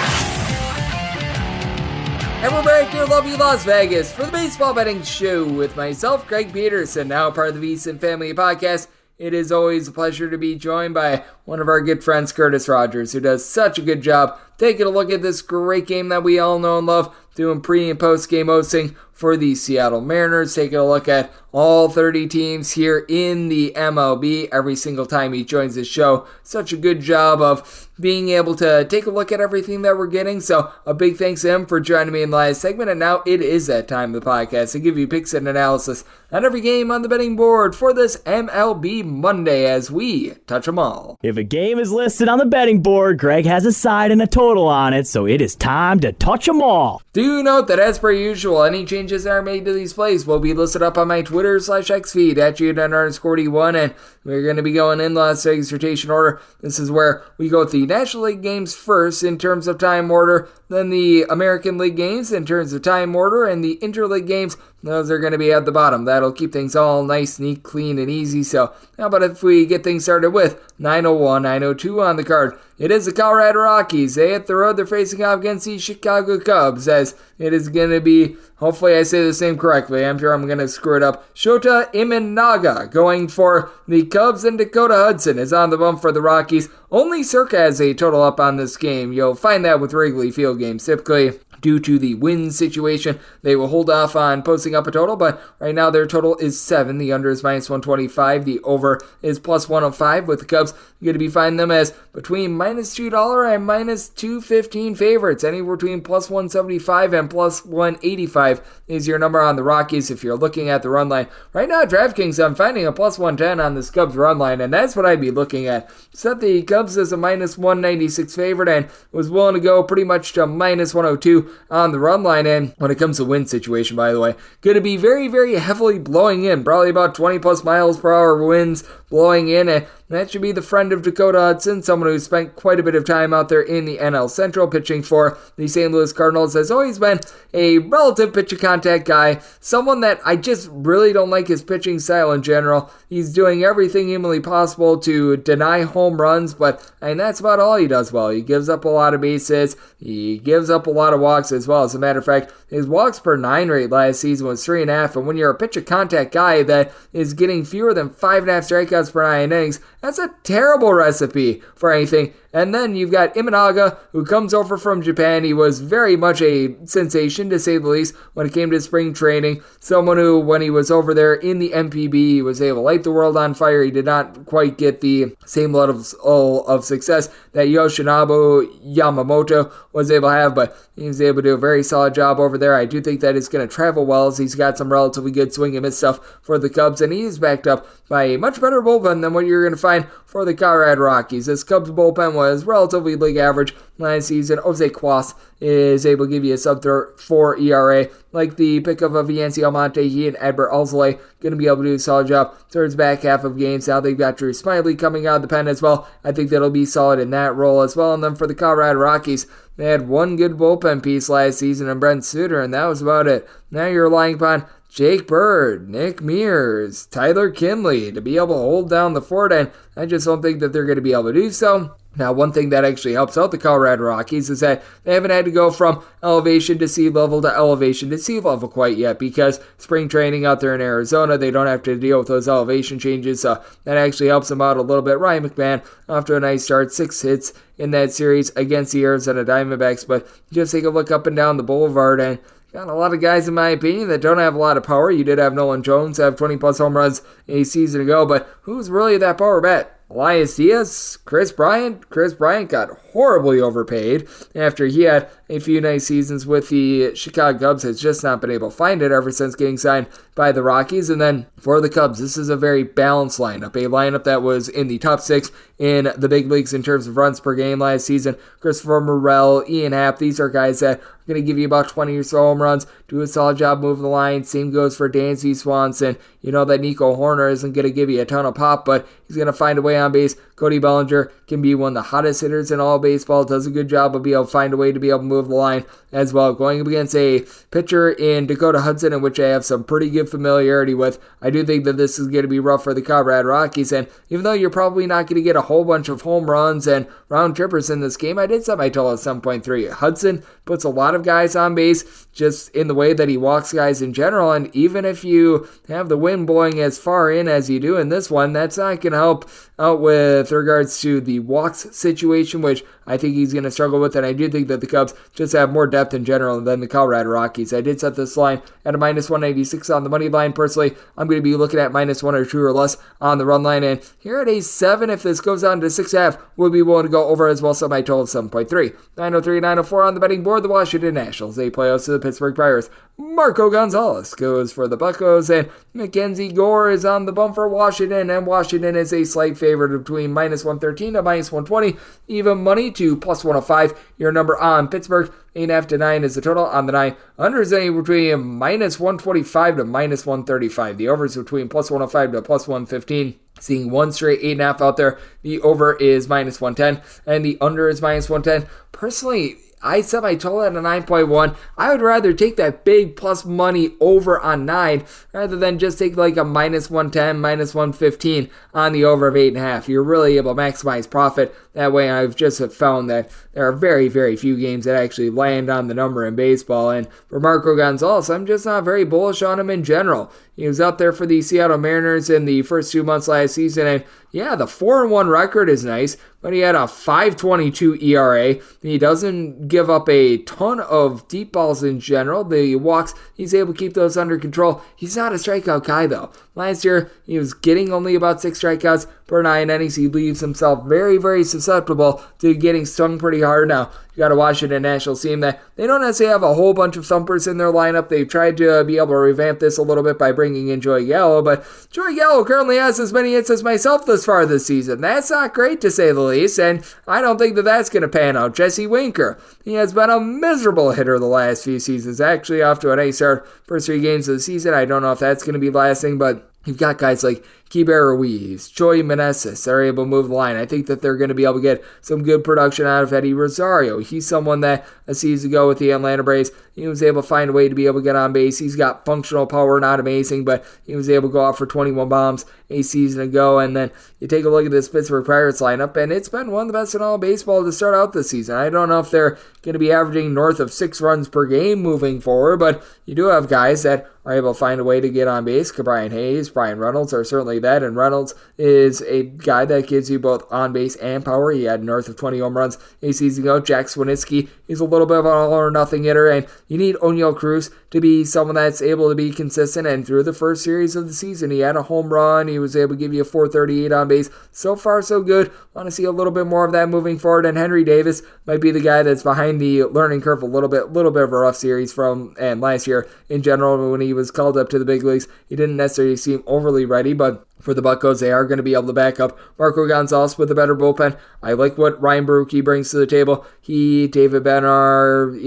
And we're back here in lovely Las Vegas for the Baseball Betting Show with myself, Greg Peterson, now part of the VSiN Family Podcast. It is always a pleasure to be joined by one of our good friends, Cutris Rogers, who does such a good job taking a look at this great game that we all know and love, doing pre- and post-game hosting for the Seattle Mariners, taking a look at all 30 teams here in the MLB every single time he joins the show. Such a good job of being able to take a look at everything that we're getting. So a big thanks to him for joining me in the last segment. And now it is that time of the podcast to give you picks and analysis on every game on the betting board for this MLB Monday as we touch them all. If a game is listed on the betting board, Greg has a side and a total on it, so it is time to touch them all. Do note that as per usual, any changes that are made to these plays will be listed up on my Twitter/X feed at @GN_D1, and we're going to be going in Las Vegas rotation order. This is where we go with the National League games first in terms of time order, then the American League games in terms of time order, and the Interleague games, those are going to be at the bottom. That'll keep things all nice, neat, clean, and easy. So how about if we get things started with 901, 902 on the card. It is the Colorado Rockies. They hit the road. They're facing off against the Chicago Cubs, as it is going to be, hopefully I say this name correctly, I'm sure I'm going to screw it up, Shota Imanaga going for the Cubs, and Dakota Hudson is on the bump for the Rockies. Only Circa has a total up on this game. You'll find that with Wrigley Field games. Typically, due to the win situation, they will hold off on posting up a total, but right now their total is 7. The under is -125. The over is +105, with the Cubs going to be finding them as between -$2 and -215 favorites. Anywhere between +175 and +185 is your number on the Rockies if you're looking at the run line. Right now, DraftKings, I'm finding a +110 on this Cubs run line, and that's what I'd be looking at. Set the Cubs as a -196 favorite and was willing to go pretty much to -102 on the run line. And when it comes to wind situation, by the way, going to be very, very heavily blowing in, probably about 20 plus miles per hour winds blowing in, and that should be the friend of Dakota Hudson, someone who's spent quite a bit of time out there in the NL Central pitching for the St. Louis Cardinals. Has always been a relative pitch contact guy, someone that I just really don't like his pitching style in general. He's doing everything humanly possible to deny home runs, but that's about all he does well. He gives up a lot of bases, he gives up a lot of walks as well. As a matter of fact, his walks per 9 rate last season was 3.5, and when you're a pitch contact guy that is getting fewer than 5.5 strikeouts per 9 innings, that's a terrible recipe for anything. And then you've got Imanaga, who comes over from Japan. He was very much a sensation, to say the least, when it came to spring training. Someone who, when he was over there in the MPB, he was able to light the world on fire. He did not quite get the same level of success that Yoshinobu Yamamoto was able to have, but he was able to do a very solid job over there. I do think that it's going to travel well, as he's got some relatively good swing and miss stuff for the Cubs, and he is backed up by a much better bullpen than what you're going to find for the Colorado Rockies. This Cubs bullpen was relatively league average last season. Jose Cuas is able to give you a sub-4 ERA. Like the pickup of Yancy Almonte, he and Edbert Alzolay going to be able to do a solid job towards back half of games. Now they've got Drew Smiley coming out of the pen as well. I think that'll be solid in that role as well. And then for the Colorado Rockies, they had one good bullpen piece last season in Brent Suter, and that was about it. Now you're relying upon Jake Bird, Nick Mears, Tyler Kinley to be able to hold down the fort, and I just don't think that they're going to be able to do so. Now, one thing that actually helps out the Colorado Rockies is that they haven't had to go from elevation to sea level to elevation to sea level quite yet, because spring training out there in Arizona, they don't have to deal with those elevation changes, so that actually helps them out a little bit. Ryan McMahon, off to a nice start, 6 hits in that series against the Arizona Diamondbacks, but just take a look up and down the boulevard, and got a lot of guys, in my opinion, that don't have a lot of power. You did have Nolan Jones have 20-plus home runs a season ago, but who's really that power bat? Elias Diaz, Chris Bryant. Chris Bryant got horribly overpaid after he had a few nice seasons with the Chicago Cubs, has just not been able to find it ever since getting signed by the Rockies. And then for the Cubs, this is a very balanced lineup, a lineup that was in the top 6 in the big leagues in terms of runs per game last season. Christopher Morel, Ian Happ, these are guys that are going to give you about 20 or so home runs, do a solid job moving the line. Same goes for Dansby Swanson. You know that Nico Horner isn't going to give you a ton of pop, but he's going to find a way on base. Cody Bellinger can be one of the hottest hitters in all baseball, does a good job of being able to find a way to be able to move the line as well. Going up against a pitcher in Dakota Hudson, in which I have some pretty good familiarity with, I do think that this is going to be rough for the Colorado Rockies, and even though you're probably not going to get a whole bunch of home runs and round trippers in this game, I did set my total at 7.3. Hudson puts a lot of guys on base just in the way that he walks guys in general, and even if you have the wind blowing as far in as you do in this one, that's not going to help out with regards to the walks situation, which I think he's going to struggle with, and I do think that the Cubs just have more depth in general than the Colorado Rockies. I did set this line at a minus 196 on the money line. Personally, I'm going to be looking at minus 1 or 2 or less on the run line, and here at a 7, if this goes on to 6.5, we'll be willing to go over as well, so my total of 7.3. 903, 904 on the betting board. The Washington Nationals, they play host to the Pittsburgh Pirates. Marco Gonzalez goes for the Buccos, and Mackenzie Gore is on the bump for Washington, and Washington is a slight favorite between minus 113 to minus 120, even money to plus 105. Your number on Pittsburgh, 8.5 to 9 is the total on the 9. Under is anywhere between minus 125 to minus 135. The over is between plus 105 to plus 115. Seeing one straight 8.5 out there. The over is minus 110, and the under is minus 110. Personally, I set my total at a 9.1. I would rather take that big plus money over on 9 rather than just take like a minus 110, minus 115 on the over of 8.5. You're really able to maximize profit that way. I've just found that there are very, very few games that actually land on the number in baseball. And for Marco Gonzalez, I'm just not very bullish on him in general. He was out there for the Seattle Mariners in the first 2 months last season, and yeah, the 4-1 record is nice, but he had a 5.22 ERA. He doesn't give up a ton of deep balls in general. The walks, he's able to keep those under control. He's not a strikeout guy, though. Last year, he was getting only about 6 strikeouts per 9 innings. He leaves himself very, very susceptible to getting stung pretty hard. Now, you got a Washington Nationals team that they don't necessarily have a whole bunch of thumpers in their lineup. They've tried to be able to revamp this a little bit by bringing in Joey Gallo, but Joey Gallo currently has as many hits as myself thus far this season. That's not great, to say the least, and I don't think that that's going to pan out. Jesse Winker, he has been a miserable hitter the last few seasons. Actually, off to a nice start first 3 games of the season. I don't know if that's going to be lasting, but you've got guys like Keibert Ruiz, Joey Meneses are able to move the line. I think that they're going to be able to get some good production out of Eddie Rosario. He's someone that a season ago with the Atlanta Braves, he was able to find a way to be able to get on base. He's got functional power, not amazing, but he was able to go out for 21 bombs a season ago. And then you take a look at this Pittsburgh Pirates lineup, and it's been one of the best in all baseball to start out this season. I don't know if they're going to be averaging north of 6 runs per game moving forward, but you do have guys that are able to find a way to get on base. Brian Hayes, Brian Reynolds are certainly that, and Reynolds is a guy that gives you both on base and power. He had north of 20 home runs a season ago. Jack Swinitsky is a little bit of an all-or-nothing hitter, and you need Oneil Cruz to be someone that's able to be consistent, and through the first series of the season, he had a home run. He was able to give you a 438 on base. So far, so good. Want to see a little bit more of that moving forward, and Henry Davis might be the guy that's behind the learning curve a little bit of a rough series from and last year in general when he was called up to the big leagues. He didn't necessarily seem overly ready, but for the Buccos, they are going to be able to back up Marco Gonzalez with a better bullpen. I like what Ryan Baruchi brings to the table. He, David Bednar,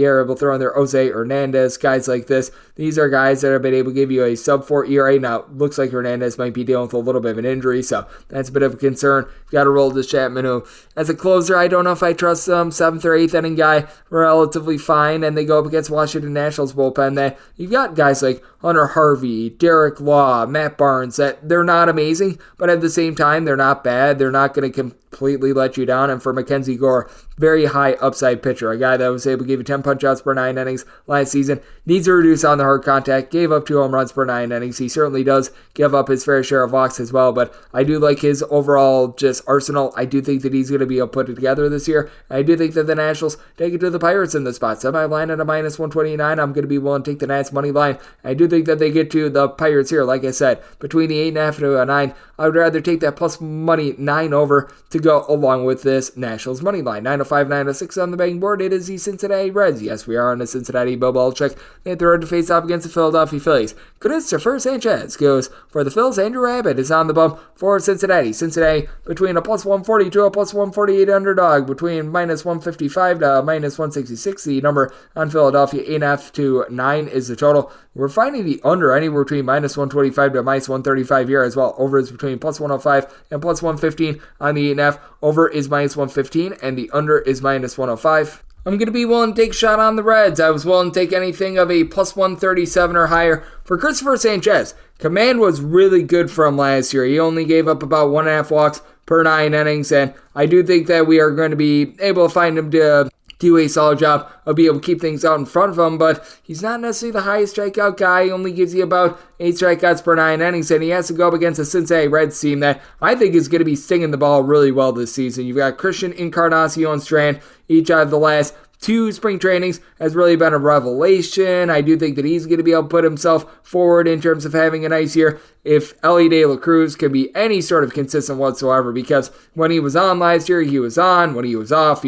are able to throw in there Jose Hernandez, guys like this. These are guys that have been able to give you a sub-4 ERA. Now, looks like Hernandez might be dealing with a little bit of an injury, so that's a bit of a concern. You've got to roll this Chapman, who, as a closer, I don't know if I trust him. 7th or 8th inning guy, relatively fine, and they go up against Washington Nationals bullpen. That you've got guys like Hunter Harvey, Derek Law, Matt Barnes, that they're not amazing, but at the same time, they're not bad. They're not going to completely let you down. And for Mackenzie Gore, very high upside pitcher, a guy that was able to give you 10 punch-outs per 9 innings last season, needs to reduce on the hard contact, gave up 2 home runs per 9 innings. He certainly does give up his fair share of walks as well, but I do like his overall just arsenal. I do think that he's going to be able to put it together this year. I do think that the Nationals take it to the Pirates in this spot. Semi-line at a minus 129. I'm going to be willing to take the Nats money line. I do think that they get to the Pirates here, like I said, between the 8.5 to a 9. I would rather take that plus money 9 over to go along with this Nationals money line. 905, 906 on the betting board. It is the Cincinnati Reds. Yes, we are on the Cincinnati. Bill Belichick. They hit the road to face off against the Philadelphia Phillies. Cutris Rogers goes for the Phils. Andrew Abbott is on the bump for Cincinnati. Cincinnati between a plus 140 to a plus 148 underdog, between minus 155 to minus 166. The number on Philadelphia, 8.5 to 9 is the total. We're finding the under anywhere between minus 125 to minus 135 here as well. Over is between plus 105 and plus 115 on the 8.5. Over is minus 115 and the under is minus 105. I'm going to be willing to take a shot on the Reds. I was willing to take anything of a plus 137 or higher for Cutris Rogers. Command was really good for him last year. He only gave up about 1.5 walks per 9 innings, and I do think that we are going to be able to find him to do a solid job of being able to keep things out in front of him, but he's not necessarily the highest strikeout guy. He only gives you about 8 strikeouts per 9 innings, and he has to go up against a Cincinnati Reds team that I think is going to be stinging the ball really well this season. You've got Christian, Encarnacion, and Strand. Each out of the last 2 spring trainings has really been a revelation. I do think that he's going to be able to put himself forward in terms of having a nice year if Ellie De La Cruz can be any sort of consistent whatsoever, because when he was on last year, he was on. When he was off,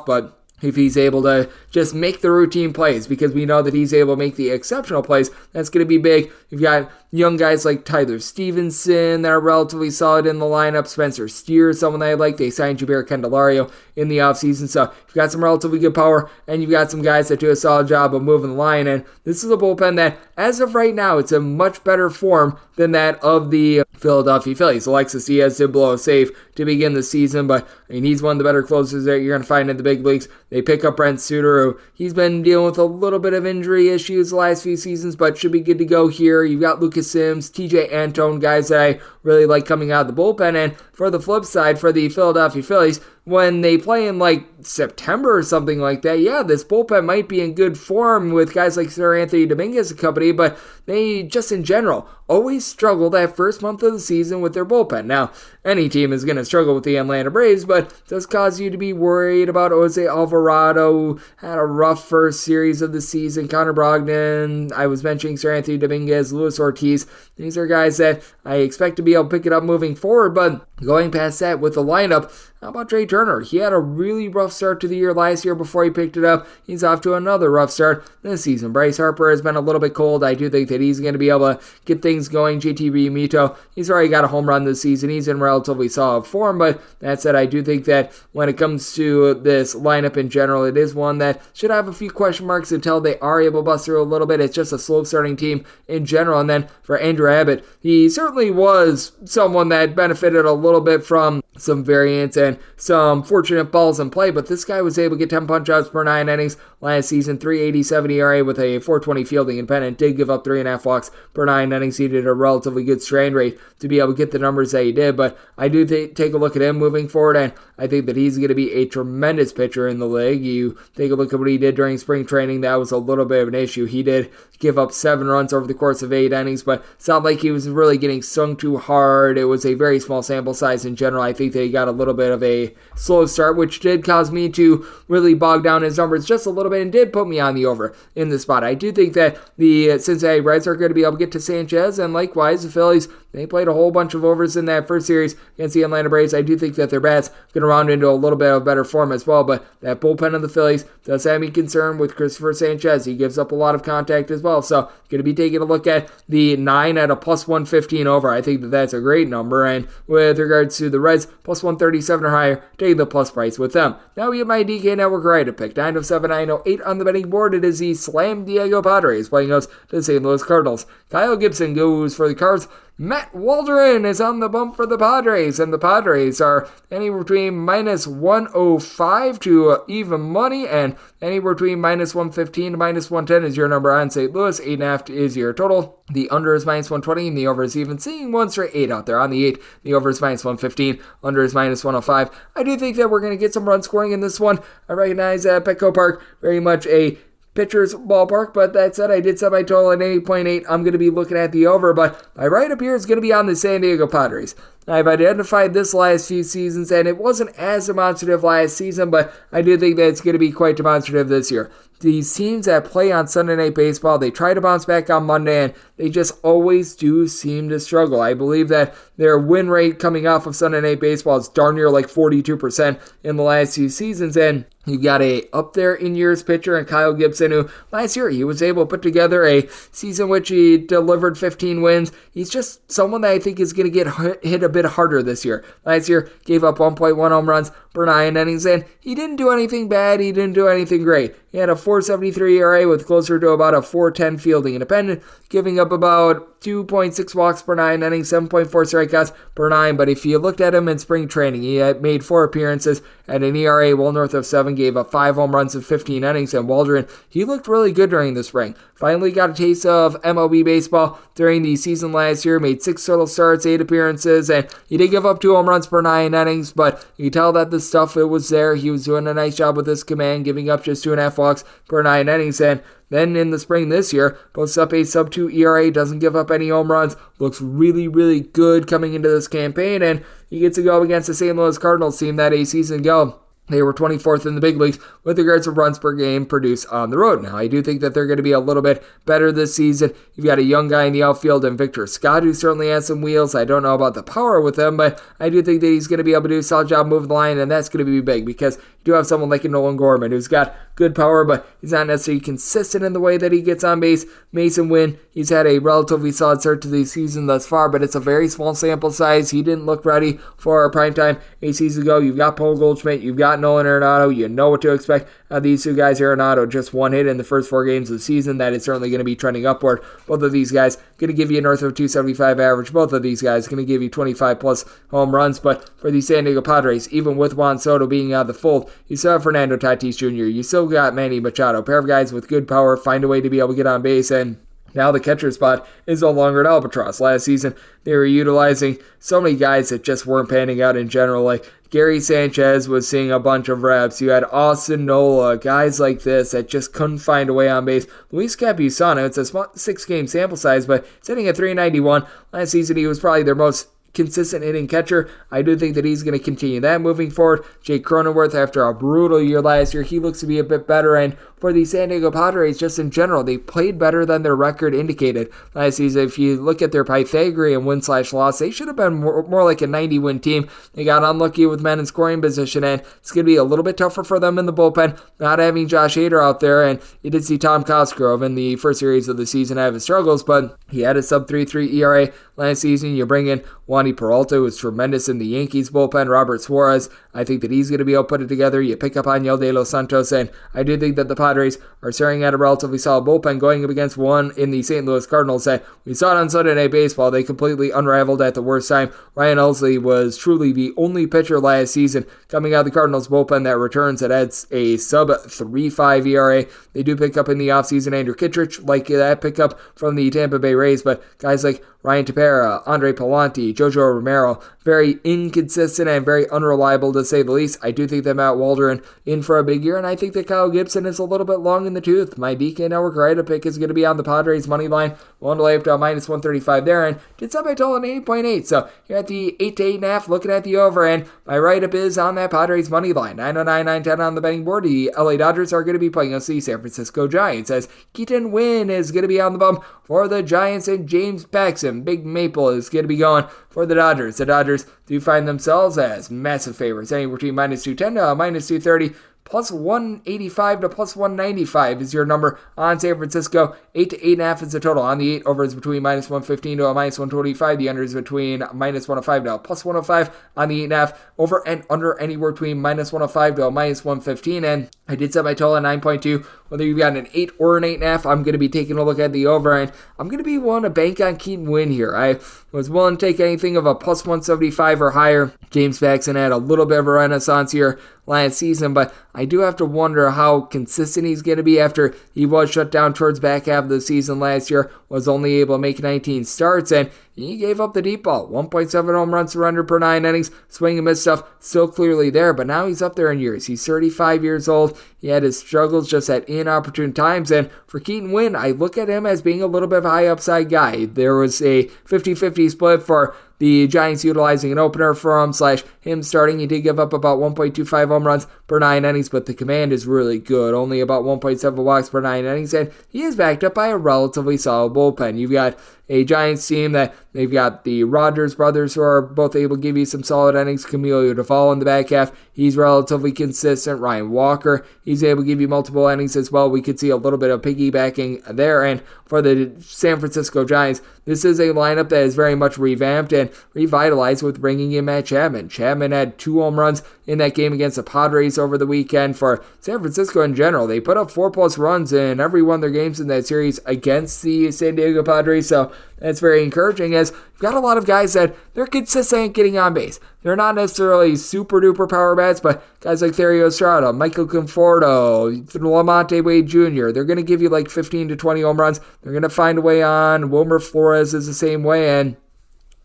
but if he's able to just make the routine plays, because we know that he's able to make the exceptional plays, that's going to be big. You've got young guys like Tyler Stevenson that are relatively solid in the lineup. Spencer Steer, someone that I like. They signed Jabir Candelario in the offseason. So you've got some relatively good power, and you've got some guys that do a solid job of moving the line. And this is a bullpen that, as of right now, it's in much better form than that of the Philadelphia Phillies. Alexis Diaz did blow a save to begin the season, but he's one of the better closers that you're going to find in the big leagues. They pick up Brent Suter, who he's been dealing with a little bit of injury issues the last few seasons, but should be good to go here. You've got Lucas Sims, TJ Antone, guys that I really like coming out of the bullpen. And for the flip side, for the Philadelphia Phillies, when they play in like September or something like that, yeah, this bullpen might be in good form with guys like Sir Anthony Dominguez and company, but they just in general always struggle that first month of the season with their bullpen. Now, any team is going to struggle with the Atlanta Braves, but it does cause you to be worried about Jose Alvarado, who had a rough first series of the season. Connor Brogdon, I was mentioning Sir Anthony Dominguez, Luis Ortiz. These are guys that I expect to be able to pick it up moving forward, but going past that with the lineup, how about Trey Turner? He had a really rough start to the year last year before he picked it up. He's off to another rough start this season. Bryce Harper has been a little bit cold. I do think that he's going to be able to get things going. JT Realmuto, he's already got a home run this season. He's in relatively solid form, but that said, I do think that when it comes to this lineup in general, it is one that should have a few question marks until they are able to bust through a little bit. It's just a slow starting team in general. And then for Andrew Abbott, he certainly was someone that benefited a little bit from some variance and some fortunate balls in play, but this guy was able to get 10 punch-outs per 9 innings last season, 3.87 ERA with a 4.20 fielding and pennant. Did give up 3.5 walks per 9 innings. He did a relatively good strain rate to be able to get the numbers that he did, but I do take a look at him moving forward, and I think that he's going to be a tremendous pitcher in the league. You take a look at what he did during spring training, that was a little bit of an issue. He did give up 7 runs over the course of 8 innings, but it's not like he was really getting sung too hard. It was a very small sample size in general. I think that he got a little bit of a slow start, which did cause me to really bog down his numbers just a little bit and did put me on the over in the spot. I do think that the Cincinnati Reds are going to be able to get to Sanchez, and likewise the Phillies, they played a whole bunch of overs in that first series against the Atlanta Braves. I do think that their bats going to round into a little bit of better form as well, but that bullpen of the Phillies does have me concerned with Christopher Sanchez. He gives up a lot of contact as well, so going to be taking a look at the 9 at a plus 115 over. I think that that's a great number, and with regards to the Reds, plus 137 or higher, taking the plus price with them. Now we have my DK Network right to pick. 907, 908 on the betting board. It is the Slam Diego Padres playing us to the St. Louis Cardinals. Kyle Gibson goes for the Cards. Matt Waldron is on the bump for the Padres, and the Padres are anywhere between minus 105 to even money, and anywhere between minus 115 to minus 110 is your number on St. Louis. 8.5 is your total. The under is minus 120, and the over is even. Seeing one straight 8 out there on the 8. The over is minus 115. Under is minus 105. I do think that we're going to get some run scoring in this one. I recognize Petco Park very much a pitcher's ballpark, but that said, I did set my total at 8.8. I'm going to be looking at the over, but my right up here is going to be on the San Diego Padres. I've identified this last few seasons, and it wasn't as demonstrative last season, but I do think that it's going to be quite demonstrative this year. These teams that play on Sunday Night Baseball, they try to bounce back on Monday, and they just always do seem to struggle. I believe that their win rate coming off of Sunday Night Baseball is darn near like 42% in the last few seasons, and you got a up there in years pitcher in Kyle Gibson, who last year he was able to put together a season which he delivered 15 wins. He's just someone that I think is going to get hit a bit harder this year. Last year gave up 1.1 home runs per 9 innings, and he didn't do anything bad. He didn't do anything great. He had a 4.73 ERA with closer to about a 4.10 fielding independent, giving up about 2.6 walks per 9 innings, 7.4 strikeouts per 9. But if you looked at him in spring training, he had made 4 appearances at an ERA well north of 7, gave up 5 home runs in 15 innings, and Waldron, he looked really good during the spring. Finally got a taste of MLB baseball during the season last year, made 6 total starts, 8 appearances, and he did give up 2 home runs per 9 innings, but you can tell that the stuff, it was there. He was doing a nice job with his command, giving up just 2.5 walks per 9 innings, and then in the spring this year, posts up a sub-2 ERA, doesn't give up any home runs, looks really, really good coming into this campaign, and he gets to go against the St. Louis Cardinals team that a season ago they were 24th in the big leagues with regards to runs per game produced on the road. Now, I do think that they're going to be a little bit better this season. You've got a young guy in the outfield and Victor Scott, who certainly has some wheels. I don't know about the power with him, but I do think that he's going to be able to do a solid job moving the line, and that's going to be big because you do have someone like a Nolan Gorman who's got good power, but he's not necessarily consistent in the way that he gets on base. Mason Wynn, he's had a relatively solid start to the season thus far, but it's a very small sample size. He didn't look ready for a primetime a season ago. You've got Paul Goldschmidt, you've got Nolan Arenado. You know what to expect of these two guys. Arenado just 1 hit in the first 4 games of the season. That is certainly going to be trending upward. Both of these guys going to give you north of 275 average. Both of these guys going to give you 25 plus home runs. But for the San Diego Padres, even with Juan Soto being out of the fold, you still have Fernando Tatis Jr. You still got Manny Machado, a pair of guys with good power, find a way to be able to get on base, and now the catcher spot is no longer an albatross. Last season, they were utilizing so many guys that just weren't panning out in general. Like Gary Sanchez was seeing a bunch of reps. You had Austin Nola, guys like this that just couldn't find a way on base. Luis Campusano, it's a small 6-game sample size, but sitting at 391. Last season, he was probably their most consistent hitting catcher. I do think that he's going to continue that moving forward. Jake Cronenworth, after a brutal year last year, he looks to be a bit better, and for the San Diego Padres, just in general, they played better than their record indicated last season. If you look at their Pythagorean win/loss, they should have been more like a 90-win team. They got unlucky with men in scoring position, and it's going to be a little bit tougher for them in the bullpen, not having Josh Hader out there, and you did see Tom Cosgrove in the first series of the season have his struggles, but he had a sub-3.3 ERA last season. You bring in Wandy Peralta, who was tremendous in the Yankees bullpen. Robert Suarez, I think that he's going to be able to put it together. You pick up Angel De Los Santos, and I do think that the Padres are staring at a relatively solid bullpen going up against one in the St. Louis Cardinals that we saw it on Sunday Night Baseball. They completely unraveled at the worst time. Ryan Helsley was truly the only pitcher last season coming out of the Cardinals bullpen that returns that adds a sub-3.5 ERA. They do pick up in the offseason Andrew Kittredge, like that pickup from the Tampa Bay Rays, but guys like Ryan Tepera, Andre Palante, Jojo Romero, very inconsistent and very unreliable to say the least. I do think that Matt Waldron in for a big year, and I think that Kyle Gibson is a little bit long in the tooth. My DK Network Rida pick is going to be on the Padres money line. One lay up to a minus 135 there, and did sub I told an 8.8. So you're at the 8 to 8.5, looking at the over, and my write-up is on that Padres money line. 909, 910 on the betting board. The LA Dodgers are going to be playing against the San Francisco Giants, as Keaton Wynn is going to be on the bump for the Giants, and James Paxton, Big Maple, is going to be going for the Dodgers. The Dodgers do find themselves as massive favorites, anywhere between minus 210 to minus 230. Plus 185 to plus 195 is your number on San Francisco. 8 to 8.5 is the total. On the 8, over is between minus 115 to a minus 125. The under is between minus 105 to a plus 105. On the 8.5, over and under anywhere between minus 105 to a minus 115. And I did set my total at 9.2. Whether you've got an 8 or an 8.5, I'm going to be taking a look at the over, and I'm going to be willing to bank on Keaton Wynn here. I was willing to take anything of a plus 175 or higher. James Paxton had a little bit of a renaissance here last season, but I do have to wonder how consistent he's going to be after he was shut down towards back half of the season last year, was only able to make 19 starts, and he gave up the deep ball. 1.7 home runs surrendered per 9 innings. Swing and miss stuff still clearly there, but now he's up there in years. He's 35 years old. he had his struggles just at inopportune times. And for Keaton Winn, I look at him as being a little bit of a high upside guy. There was a 50-50 split for the Giants utilizing an opener for him / him starting. He did give up about 1.25 home runs per 9 innings, but the command is really good. Only about 1.7 walks per 9 innings, and he is backed up by a relatively solid bullpen. You've got a Giants team that they've got the Rogers brothers who are both able to give you some solid innings. Camilo Duvall in the back half, he's relatively consistent. Ryan Walker, he's able to give you multiple innings as well. We could see a little bit of piggybacking there. And for the San Francisco Giants, this is a lineup that is very much revamped and revitalized with bringing in Matt Chapman. Chapman had 2 home runs in that game against the Padres over the weekend. For San Francisco in general, they put up 4+ runs in every one of their games in that series against the San Diego Padres, so that's very encouraging, as you've got a lot of guys that they're consistent at getting on base. They're not necessarily super duper power bats, but guys like Thairo Estrada, Michael Conforto, Lamonte Wade Jr., they're going to give you like 15 to 20 home runs. They're going to find a way on. Wilmer Flores is the same way, and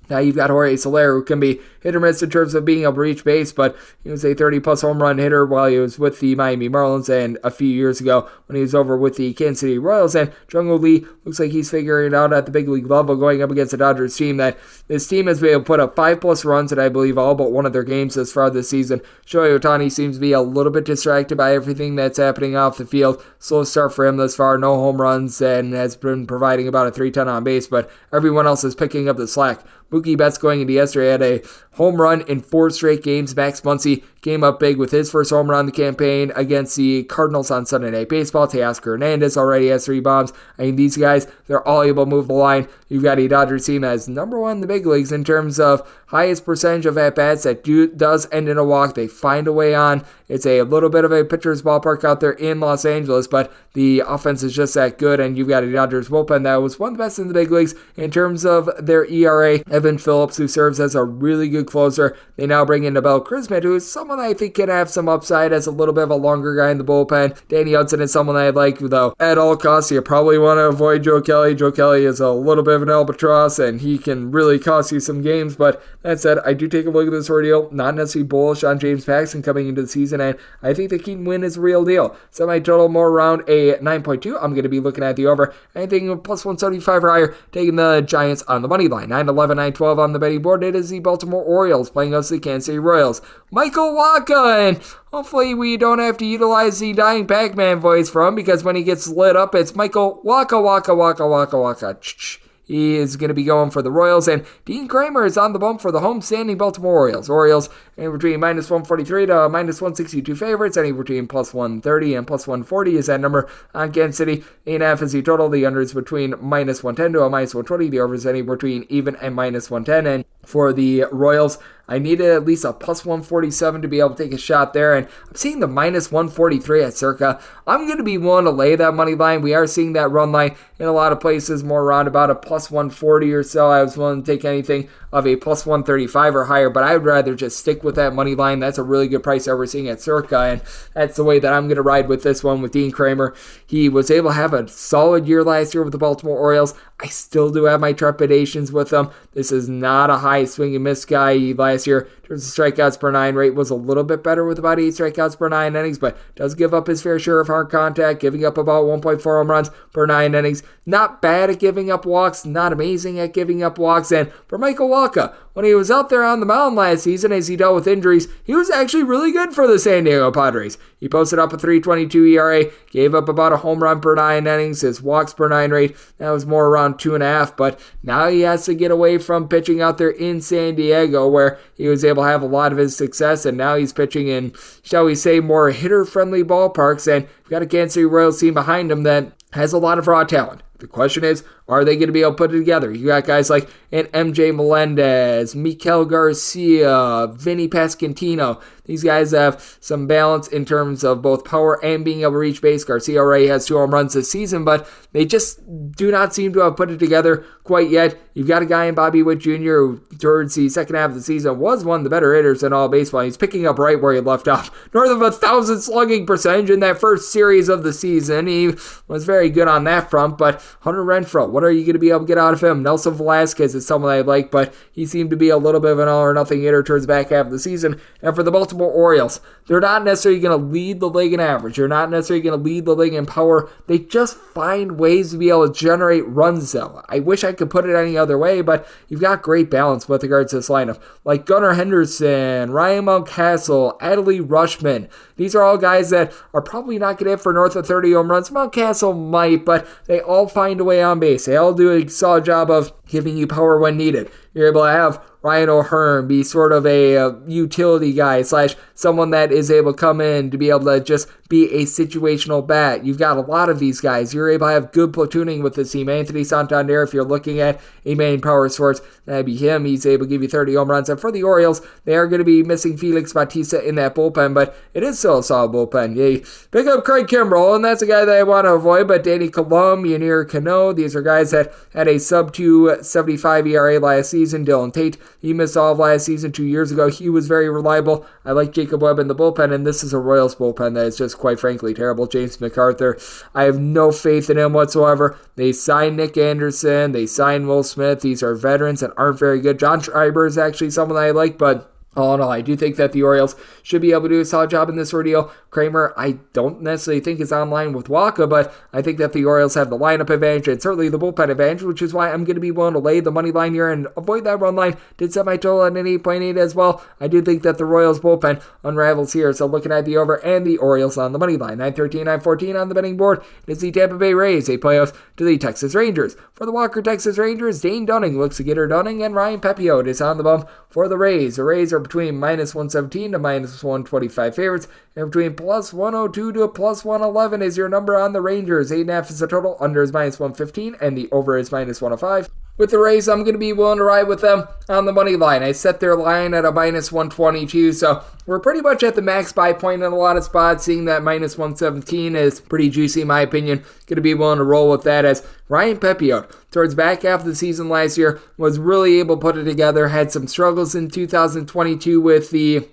now you've got Jorge Soler, who can be hit or miss in terms of being able to reach base, but he was a 30-plus home run hitter while he was with the Miami Marlins and a few years ago when he was over with the Kansas City Royals. And Jung-Woo Lee looks like he's figuring it out at the big league level, going up against the Dodgers team that this team has been able to put up 5+ runs in, I believe, all but one of their games thus far this season. Shohei Ohtani seems to be a little bit distracted by everything that's happening off the field. Slow start for him thus far, no home runs, and has been providing about a 3-10 on base, but everyone else is picking up the slack. Mookie Betts going into yesterday had a home run in 4 straight games. Max Muncy came up big with his first home run of the campaign against the Cardinals on Sunday Night Baseball. Teoscar Hernandez already has 3 bombs. I mean, these guys, they're all able to move the line. You've got a Dodgers team that is number 1 in the big leagues in terms of highest percentage of at-bats that does end in a walk. They find a way on. It's a little bit of a pitcher's ballpark out there in Los Angeles, but the offense is just that good, and you've got a Dodgers bullpen that was one of the best in the big leagues in terms of their ERA. Evan Phillips, who serves as a really good closer. They now bring in Abel Christmas, who is someone I think can have some upside as a little bit of a longer guy in the bullpen. Danny Hudson is someone I'd like, though at all costs you probably want to avoid Joe Kelly. Joe Kelly is a little bit of an albatross, and he can really cost you some games, but that said, I do take a look at this ordeal, not necessarily bullish on James Paxton coming into the season, and I think that Keaton Winn is a real deal. Semi-total more around a 9.2. I'm going to be looking at the over. Anything plus 175 or higher, taking the Giants on the money line. 9-11, 9-12 on the betting board. It is the Baltimore Orioles playing against the Kansas City Royals. Michael Wacha, and hopefully we don't have to utilize the dying Pac-Man voice for him, because when he gets lit up, it's Michael Wacha, Wacha, Wacha, Wacha, Wacha. He is going to be going for the Royals, and Dean Kramer is on the bump for the home-standing Baltimore Orioles. Orioles anywhere between -143 to -162 favorites, anywhere between +130 and +140 is that number on Kansas City. 8.5 is the total. The under is between -110 to a -120. The over is anywhere between even and -110. And for the Royals, I needed at least a +147 to be able to take a shot there, and I'm seeing the -143 at circa. I'm going to be willing to lay that money line. We are seeing that run line in a lot of places, more around about a +140 or so. I was willing to take anything of a +135 or higher, but I would rather just stick with that money line. That's a really good price that we're seeing at circa, and that's the way that I'm going to ride with this one with Dean Kramer. He was able to have a solid year last year with the Baltimore Orioles. I still do have my trepidations with him. This is not a high swing and miss guy. Last year, in terms of strikeouts per 9 rate, was a little bit better with about 8 strikeouts per 9 innings, but does give up his fair share of hard contact, giving up about 1.4 home runs per 9 innings. Not bad at giving up walks, not amazing at giving up walks. And for Michael Wacha, when he was out there on the mound last season as he dealt with injuries, he was actually really good for the San Diego Padres. He posted up a 3.22 ERA, gave up about a home run per 9 innings. His walks per 9 rate, that was more around 2.5, but now he has to get away from pitching out there in San Diego, where he was able to have a lot of his success, and now he's pitching in, shall we say, more hitter-friendly ballparks, and you've got a Kansas City Royals team behind him that has a lot of raw talent. The question is, are they going to be able to put it together? You got guys like MJ Melendez, Mikel Garcia, Vinny Pasquantino. These guys have some balance in terms of both power and being able to reach base. Garcia already has 2 home runs this season, but they just do not seem to have put it together quite yet. You've got a guy in Bobby Witt Jr. who, towards the second half of the season, was one of the better hitters in all baseball. He's picking up right where he left off. North of 1,000 slugging percentage in that first series of the season. He was very good on that front, but Hunter Renfroe, what are you going to be able to get out of him? Nelson Velasquez is someone I like, but he seemed to be a little bit of an all-or-nothing hitter towards the back half of the season. And for the Baltimore Baltimore Orioles. They're not necessarily going to lead the league in average. They're not necessarily going to lead the league in power. They just find ways to be able to generate runs, though. I wish I could put it any other way, but you've got great balance with regards to this lineup. Like Gunnar Henderson, Ryan Mountcastle, Adley Rutschman. These are all guys that are probably not going to hit for north of 30 home runs. Mountcastle might, but they all find a way on base. They all do a solid job of giving you power when needed. You're able to have Ryan O'Hearn be sort of a utility guy / someone that is able to come in to be able to just be a situational bat. You've got a lot of these guys. You're able to have good platooning with this team. Anthony Santander, if you're looking at a main power source, that'd be him. He's able to give you 30 home runs. And for the Orioles, they are going to be missing Felix Bautista in that bullpen, but it is still a solid bullpen. You pick up Craig Kimbrell, and that's a guy that I want to avoid, but Danny Colum, Yanir Cano, these are guys that had a sub-2.75 ERA last season. Dylan Tate, he missed all of last season 2 years ago. He was very reliable. I like Jacob Webb in the bullpen, and this is a Royals bullpen that is just quite frankly terrible. James MacArthur, I have no faith in him whatsoever. They signed Nick Anderson. They signed Will Smith. These are veterans that aren't very good. John Schreiber is actually someone that I like, but all in all, I do think that the Orioles should be able to do a solid job in this ordeal. Kramer, I don't necessarily think is on line with Waka, but I think that the Orioles have the lineup advantage and certainly the bullpen advantage, which is why I'm going to be willing to lay the money line here and avoid that run line. Did set my total at an 8.8 as well. I do think that the Royals bullpen unravels here, so looking at the over and the Orioles on the money line. 913, 914 on the betting board. It is the Tampa Bay Rays. They playoffs to the Texas Rangers. For the Walker Texas Rangers, Dane Dunning looks to get her Dunning, and Ryan Pepiot is on the bump for the Rays. The Rays are between minus 117 to minus 125 favorites, and between plus 102 to plus 111 is your number on the Rangers. 8.5 is the total, under is minus 115, and the over is minus 105. With the Rays, I'm going to be willing to ride with them on the money line. I set their line at a minus 122, so we're pretty much at the max buy point in a lot of spots. Seeing that minus 117 is pretty juicy in my opinion. Going to be willing to roll with that, as Ryan Pepiot, towards back half of the season last year, was really able to put it together. Had some struggles in 2022 with the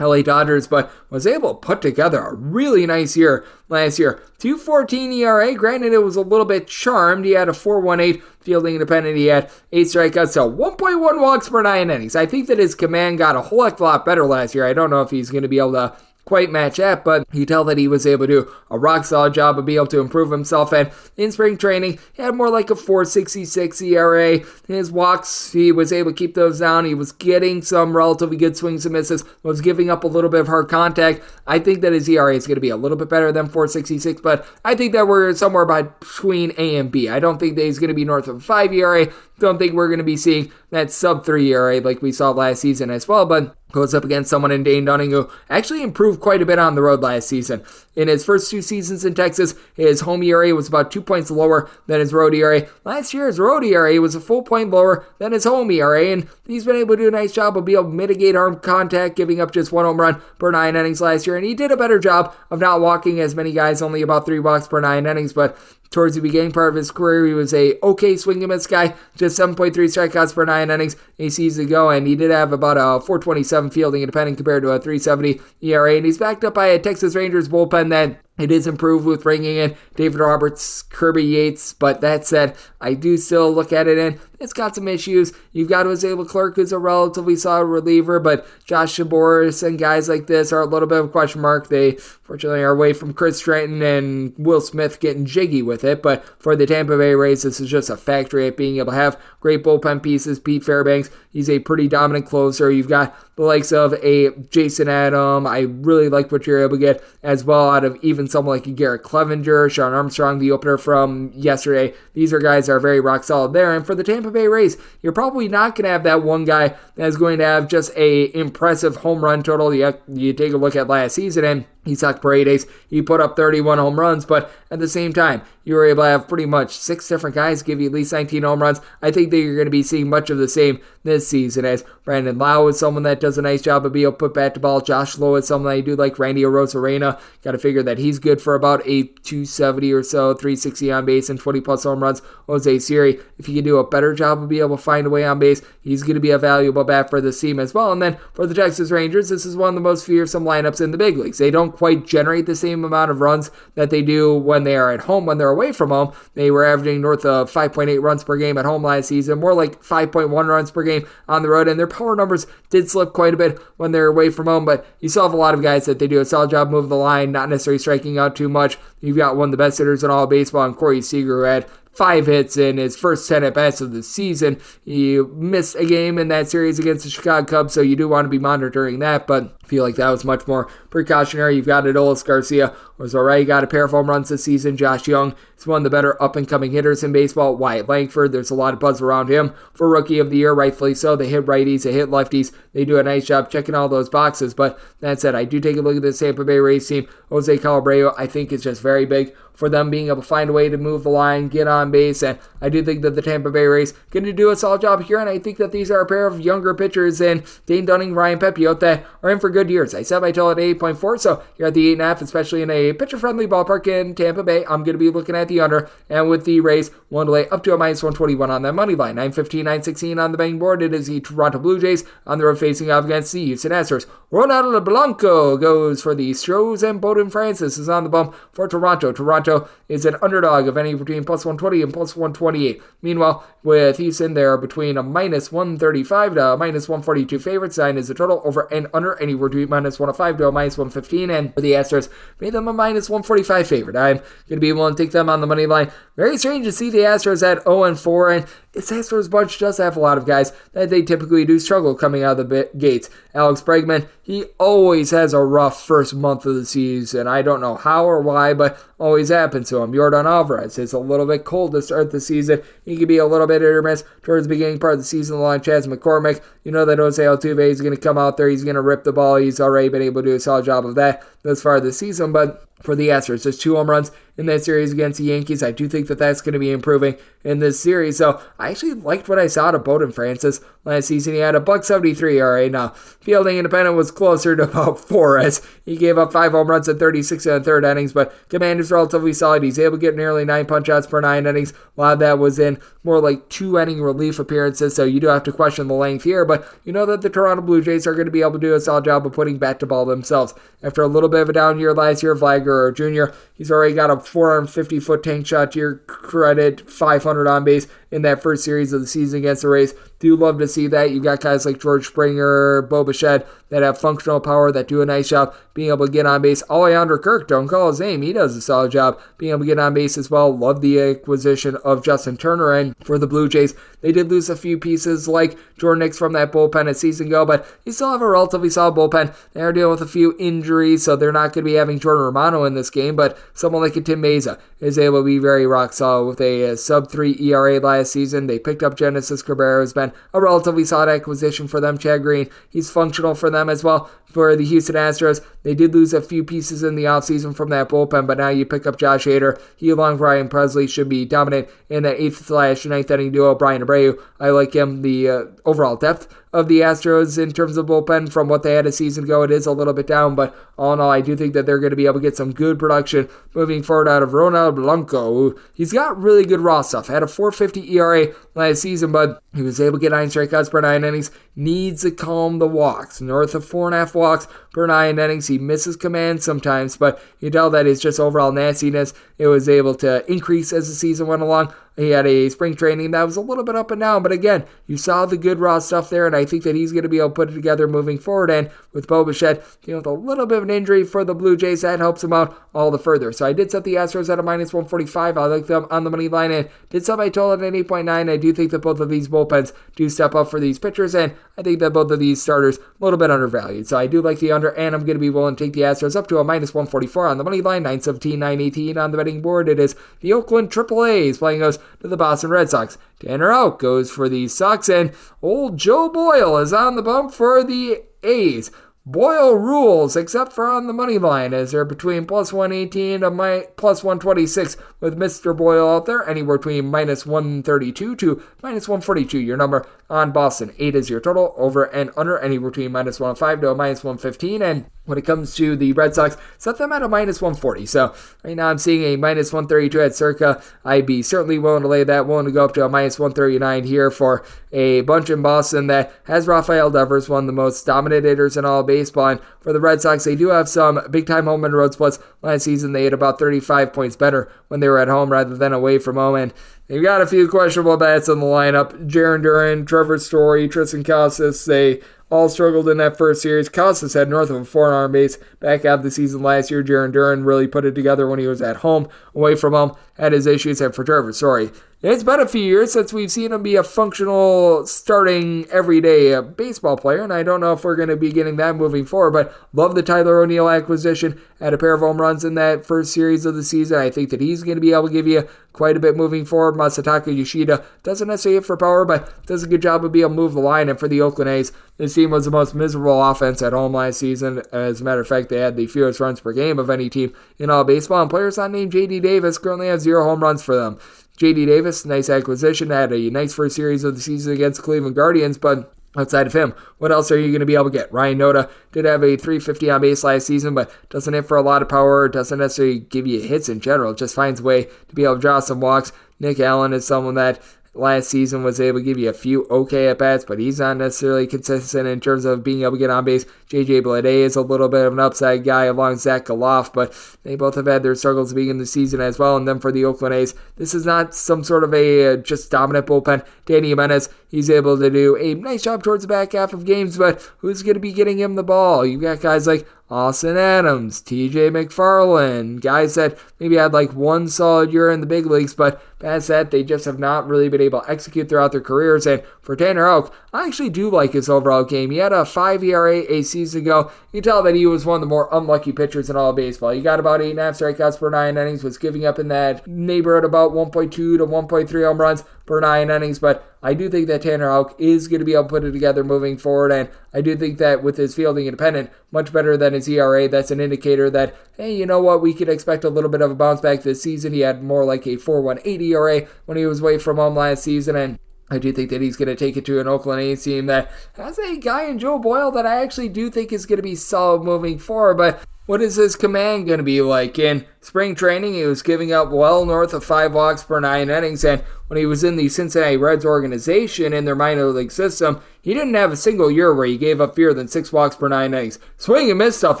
LA Dodgers, but was able to put together a really nice year last year. 2.14 ERA, granted it was a little bit charmed. He had a 4.18 fielding independent. He had 8 strikeouts, so 1.1 walks per 9 innings. I think that his command got a whole heck of a lot better last year. I don't know if he's going to be able to quite match that, but you tell that he was able to do a rock solid job of being able to improve himself, and in spring training he had more like a 4.66 ERA. His walks, he was able to keep those down. He was getting some relatively good swings and misses, was giving up a little bit of hard contact. I think that his ERA is going to be a little bit better than 4.66, but I think that we're somewhere between A and B. I don't think that he's going to be north of a 5 ERA. Don't think we're going to be seeing that sub 3 ERA like we saw last season as well, but goes up against someone in Dane Dunning who actually improved quite a bit on the road last season. In his first 2 seasons in Texas, his home ERA was about 2 points lower than his road ERA. Last year, his road ERA was a full point lower than his home ERA, and he's been able to do a nice job of being able to mitigate arm contact, giving up just 1 home run per 9 innings last year, and he did a better job of not walking as many guys, only about 3 walks per 9 innings, but towards the beginning part of his career, he was a okay swing and miss guy, just 7.3 strikeouts per 9 innings a season ago, and he did have about a 4.27 fielding independent compared to a 3.70 ERA, and he's backed up by a Texas Rangers bullpen that it is improved with bringing in David Roberts, Kirby Yates, but that said, I do still look at it and it's got some issues. You've got Isaiah Clerk, who's a relatively solid reliever, but Josh Shaboris and guys like this are a little bit of a question mark. They fortunately are away from Chris Stratton and Will Smith getting jiggy with it, but for the Tampa Bay Rays, this is just a factory at being able to have great bullpen pieces. Pete Fairbanks, he's a pretty dominant closer. You've got the likes of a Jason Adam. I really like what you're able to get as well out of even someone like Garrett Clevenger, Sean Armstrong, the opener from yesterday. These are guys that are very rock solid there. And for the Tampa Bay Rays, you're probably not going to have that one guy that is going to have just a impressive home run total. You take a look at last season, and Isaac Paredes, he put up 31 home runs, but at the same time, you were able to have pretty much 6 different guys give you at least 19 home runs. I think that you're going to be seeing much of the same this season, as Brandon Lau is someone that does a nice job of being able to put bat to ball. Josh Lowe is someone that I do like. Randy Arozarena, got to figure that he's good for about a 270 or so, 360 on base and 20 plus home runs. Jose Siri, if he can do a better job of being able to find a way on base, he's going to be a valuable bat for this team as well. And then for the Texas Rangers, this is one of the most fearsome lineups in the big leagues. They don't don't quite generate the same amount of runs that they do when they are at home. When they're away from home, they were averaging north of 5.8 runs per game at home last season, more like 5.1 runs per game on the road, and their power numbers did slip quite a bit when they're away from home, but you still have a lot of guys that they do a solid job moving the line, not necessarily striking out too much. You've got one of the best hitters in all of baseball, and Corey Seager, who had 5 hits in his first 10 at-bats of the season. He missed a game in that series against the Chicago Cubs, so you do want to be monitoring that, but I feel like that was much more precautionary. You've got Adolis Garcia, who's already got a pair of home runs this season. Josh Young is one of the better up-and-coming hitters in baseball. Wyatt Langford, there's a lot of buzz around him for Rookie of the Year, rightfully so. They hit righties, they hit lefties. They do a nice job checking all those boxes, but that said, I do take a look at this Tampa Bay Rays team. Jose Calabreo, I think, is just very big for them being able to find a way to move the line, get on base, and I do think that the Tampa Bay Rays going to do a solid job here, and I think that these are a pair of younger pitchers in Dane Dunning, Ryan Pepiot that are in for good years. I set my total at 8.4, so you're at the 8.5, especially in a pitcher-friendly ballpark in Tampa Bay. I'm going to be looking at the under, and with the Rays, one to lay up to a minus 121 on that money line. 9:15, 9:16 on the betting board. It is the Toronto Blue Jays on the road facing off against the Houston Astros. Ronald Blanco goes for the Stros, and Bowden Francis is on the bump for Toronto. Toronto is an underdog of any between plus 120 and plus 128. Meanwhile, with Houston, they're between a minus 135 to a minus 142 favorite. Sign is the total over and under anywhere between minus 105 to a minus 115. And for the Astros, made them a minus 145 favorite. I'm going to be willing to take them on the money line. Very strange to see the Astros at 0-4, and this Astros bunch does have a lot of guys that they typically do struggle coming out of the gates. Alex Bregman, he always has a rough first month of the season. I don't know how or why, but always happens to him. Yordan Alvarez is a little bit cold to start the season. He can be a little bit hit or miss towards the beginning part of the season along Chas McCormick. You know that Jose Altuve is going to come out there. He's going to rip the ball. He's already been able to do a solid job of that thus far this season, but for the Astros, just 2 home runs in that series against the Yankees. I do think that that's going to be improving in this series. So I actually liked what I saw out of Bowden Francis last season. He had a .173 ERA. Now, fielding independent was closer to about 4 as he gave up 5 home runs in 36 and a third innings, but command is relatively solid. He's able to get nearly 9 punch-outs per 9 innings. A lot of that was in more like 2-inning relief appearances, so you do have to question the length here, but you know that the Toronto Blue Jays are going to be able to do a solid job of putting bat to ball themselves. After a little bit of a down year last year, Vlager Jr., he's already got a 450-foot tank shot to your credit, 500 on base in that first series of the season against the Rays. Do love to see that. You've got guys like George Springer, Bo Bichette that have functional power, that do a nice job being able to get on base. Alejandro Kirk, don't call his name. He does a solid job being able to get on base as well. Love the acquisition of Justin Turner. And for the Blue Jays, they did lose a few pieces like Jordan Hicks from that bullpen a season ago, but you still have a relatively solid bullpen. They are dealing with a few injuries, so they're not going to be having Jordan Romano in this game, but someone like a Tim Meza is able to be very rock solid with a sub-3 ERA last season. They picked up Genesis Cabrera, who's been a relatively solid acquisition for them. Chad Green, he's functional for them as well. For the Houston Astros, they did lose a few pieces in the offseason from that bullpen, but now you pick up Josh Hader. He, along with Ryan Presley, should be dominant in that 8th/9th inning duo. Brian Abreu, I like him. The overall depth of the Astros in terms of bullpen from what they had a season ago, it is a little bit down, but all in all, I do think that they're going to be able to get some good production moving forward out of Ronald Blanco. He's got really good raw stuff. Had a 4.50 ERA last season, but he was able to get 9 strikeouts per 9 innings. Needs to calm the walks. North of 4.5 walks per 9 innings. He misses command sometimes, but you tell that it's just overall nastiness. It was able to increase as the season went along. He had a spring training that was a little bit up and down, but again, you saw the good raw stuff there, and I think that he's going to be able to put it together moving forward. And with Bo Bichette, with a little bit of an injury for the Blue Jays, that helps him out all the further. So I did set the Astros at a minus 145. I like them on the money line, and did set my total at 8.9. I do think that both of these bullpens do step up for these pitchers, and I think that both of these starters a little bit undervalued. So I do like the under, and I'm going to be willing to take the Astros up to a minus 144 on the money line. 9:17, 9:18 on the betting board. It is the Oakland AAA's playing us to the Boston Red Sox. Tanner out goes for the Sox, and old Joe Boyle is on the bump for the A's. Boyle rules, except for on the money line, as they're between plus 118 to plus 126 with Mr. Boyle out there, anywhere between minus 132 to minus 142. Your number on Boston. 8 is your total, over and under, anywhere between minus 105 to a minus 115. And When it comes to the Red Sox, set them at a minus 140. So right now I'm seeing a minus 132 at circa. I'd be certainly willing to lay that, willing to go up to a minus 139 here for a bunch in Boston that has Rafael Devers, one of the most dominant hitters in all of baseball. And for the Red Sox, they do have some big-time home and road splits. Last season, they hit about 35 points better when they were at home rather than away from home. And they've got a few questionable bats in the lineup. Jarren Duran, Trevor Story, Tristan Casas, they all struggled in that first series. Casas had north of a 4-arm base back out of the season last year. Jarren Duran really put it together when he was at home. Away from home, had his issues. And for Trevor Story, it's been a few years since we've seen him be a functional, starting, everyday baseball player, and I don't know if we're going to be getting that moving forward, but love the Tyler O'Neill acquisition. Had a pair of home runs in that first series of the season. I think that he's going to be able to give you quite a bit moving forward. Masataka Yoshida doesn't necessarily hit for power, but does a good job of being able to move the line. And for the Oakland A's, this team was the most miserable offense at home last season. As a matter of fact, they had the fewest runs per game of any team in all baseball, and players not named J.D. Davis currently have 0 home runs for them. J.D. Davis, nice acquisition, had a nice first series of the season against the Cleveland Guardians, but outside of him, what else are you going to be able to get? Ryan Noda did have a 350 on base last season, but doesn't hit for a lot of power, doesn't necessarily give you hits in general, just finds a way to be able to draw some walks. Nick Allen is someone that last season was able to give you a few okay at-bats, but he's not necessarily consistent in terms of being able to get on base. J.J. Bleday is a little bit of an upside guy along Zach Galoff, but they both have had their struggles to begin the season as well. And then for the Oakland A's, this is not some sort of a just dominant bullpen. Danny Jimenez, he's able to do a nice job towards the back half of games, but who's going to be getting him the ball? You've got guys like Austin Adams, TJ McFarland, guys that maybe had like one solid year in the big leagues, but past that, they just have not really been able to execute throughout their careers. And for Tanner Houck, I actually do like his overall game. He had a 5 ERA a season ago. You can tell that he was one of the more unlucky pitchers in all of baseball. He got about 8.5 strikeouts per 9 innings, was giving up in that neighborhood about 1.2 to 1.3 home runs per 9 innings, but I do think that Tanner Houck is going to be able to put it together moving forward, and I do think that with his fielding independent, much better than his ERA, that's an indicator that, hey, you know what, we could expect a little bit of a bounce back this season. He had more like a 4.18 ERA when he was away from home last season, and I do think that he's going to take it to an Oakland A's team that has a guy in Joe Boyle that I actually do think is going to be solid moving forward, but what is his command going to be like? In spring training, he was giving up well north of 5 walks per 9 innings, and when he was in the Cincinnati Reds organization in their minor league system, he didn't have a single year where he gave up fewer than 6 walks per 9 innings. Swing and miss stuff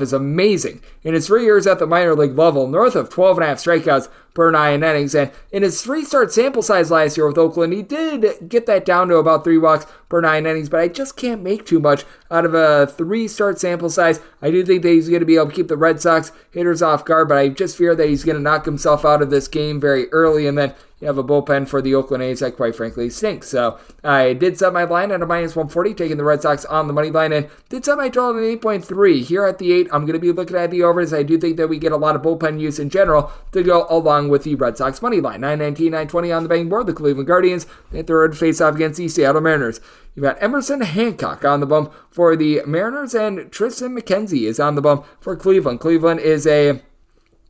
is amazing. In his 3 years at the minor league level, north of 12.5 strikeouts per 9 innings, and in his 3-start sample size last year with Oakland, he did get that down to about 3 walks per 9 innings, but I just can't make too much out of a 3-start sample size. I do think that he's going to be able to keep the Red Sox hitters off guard, but I just fear that he's going to knock himself out of this game very early, and then you have a bullpen for the Oakland A's that quite frankly stinks. So I did set my line at a minus 140, taking the Red Sox on the money line, and did set my total at 8.3. Here at the 8, I'm going to be looking at the overs. I do think that we get a lot of bullpen use in general to go along with the Red Sox money line. 919, 920 on the betting board. The Cleveland Guardians hit the road face-off against the Seattle Mariners. You've got Emerson Hancock on the bump for the Mariners, and Tristan McKenzie is on the bump for Cleveland. Cleveland is a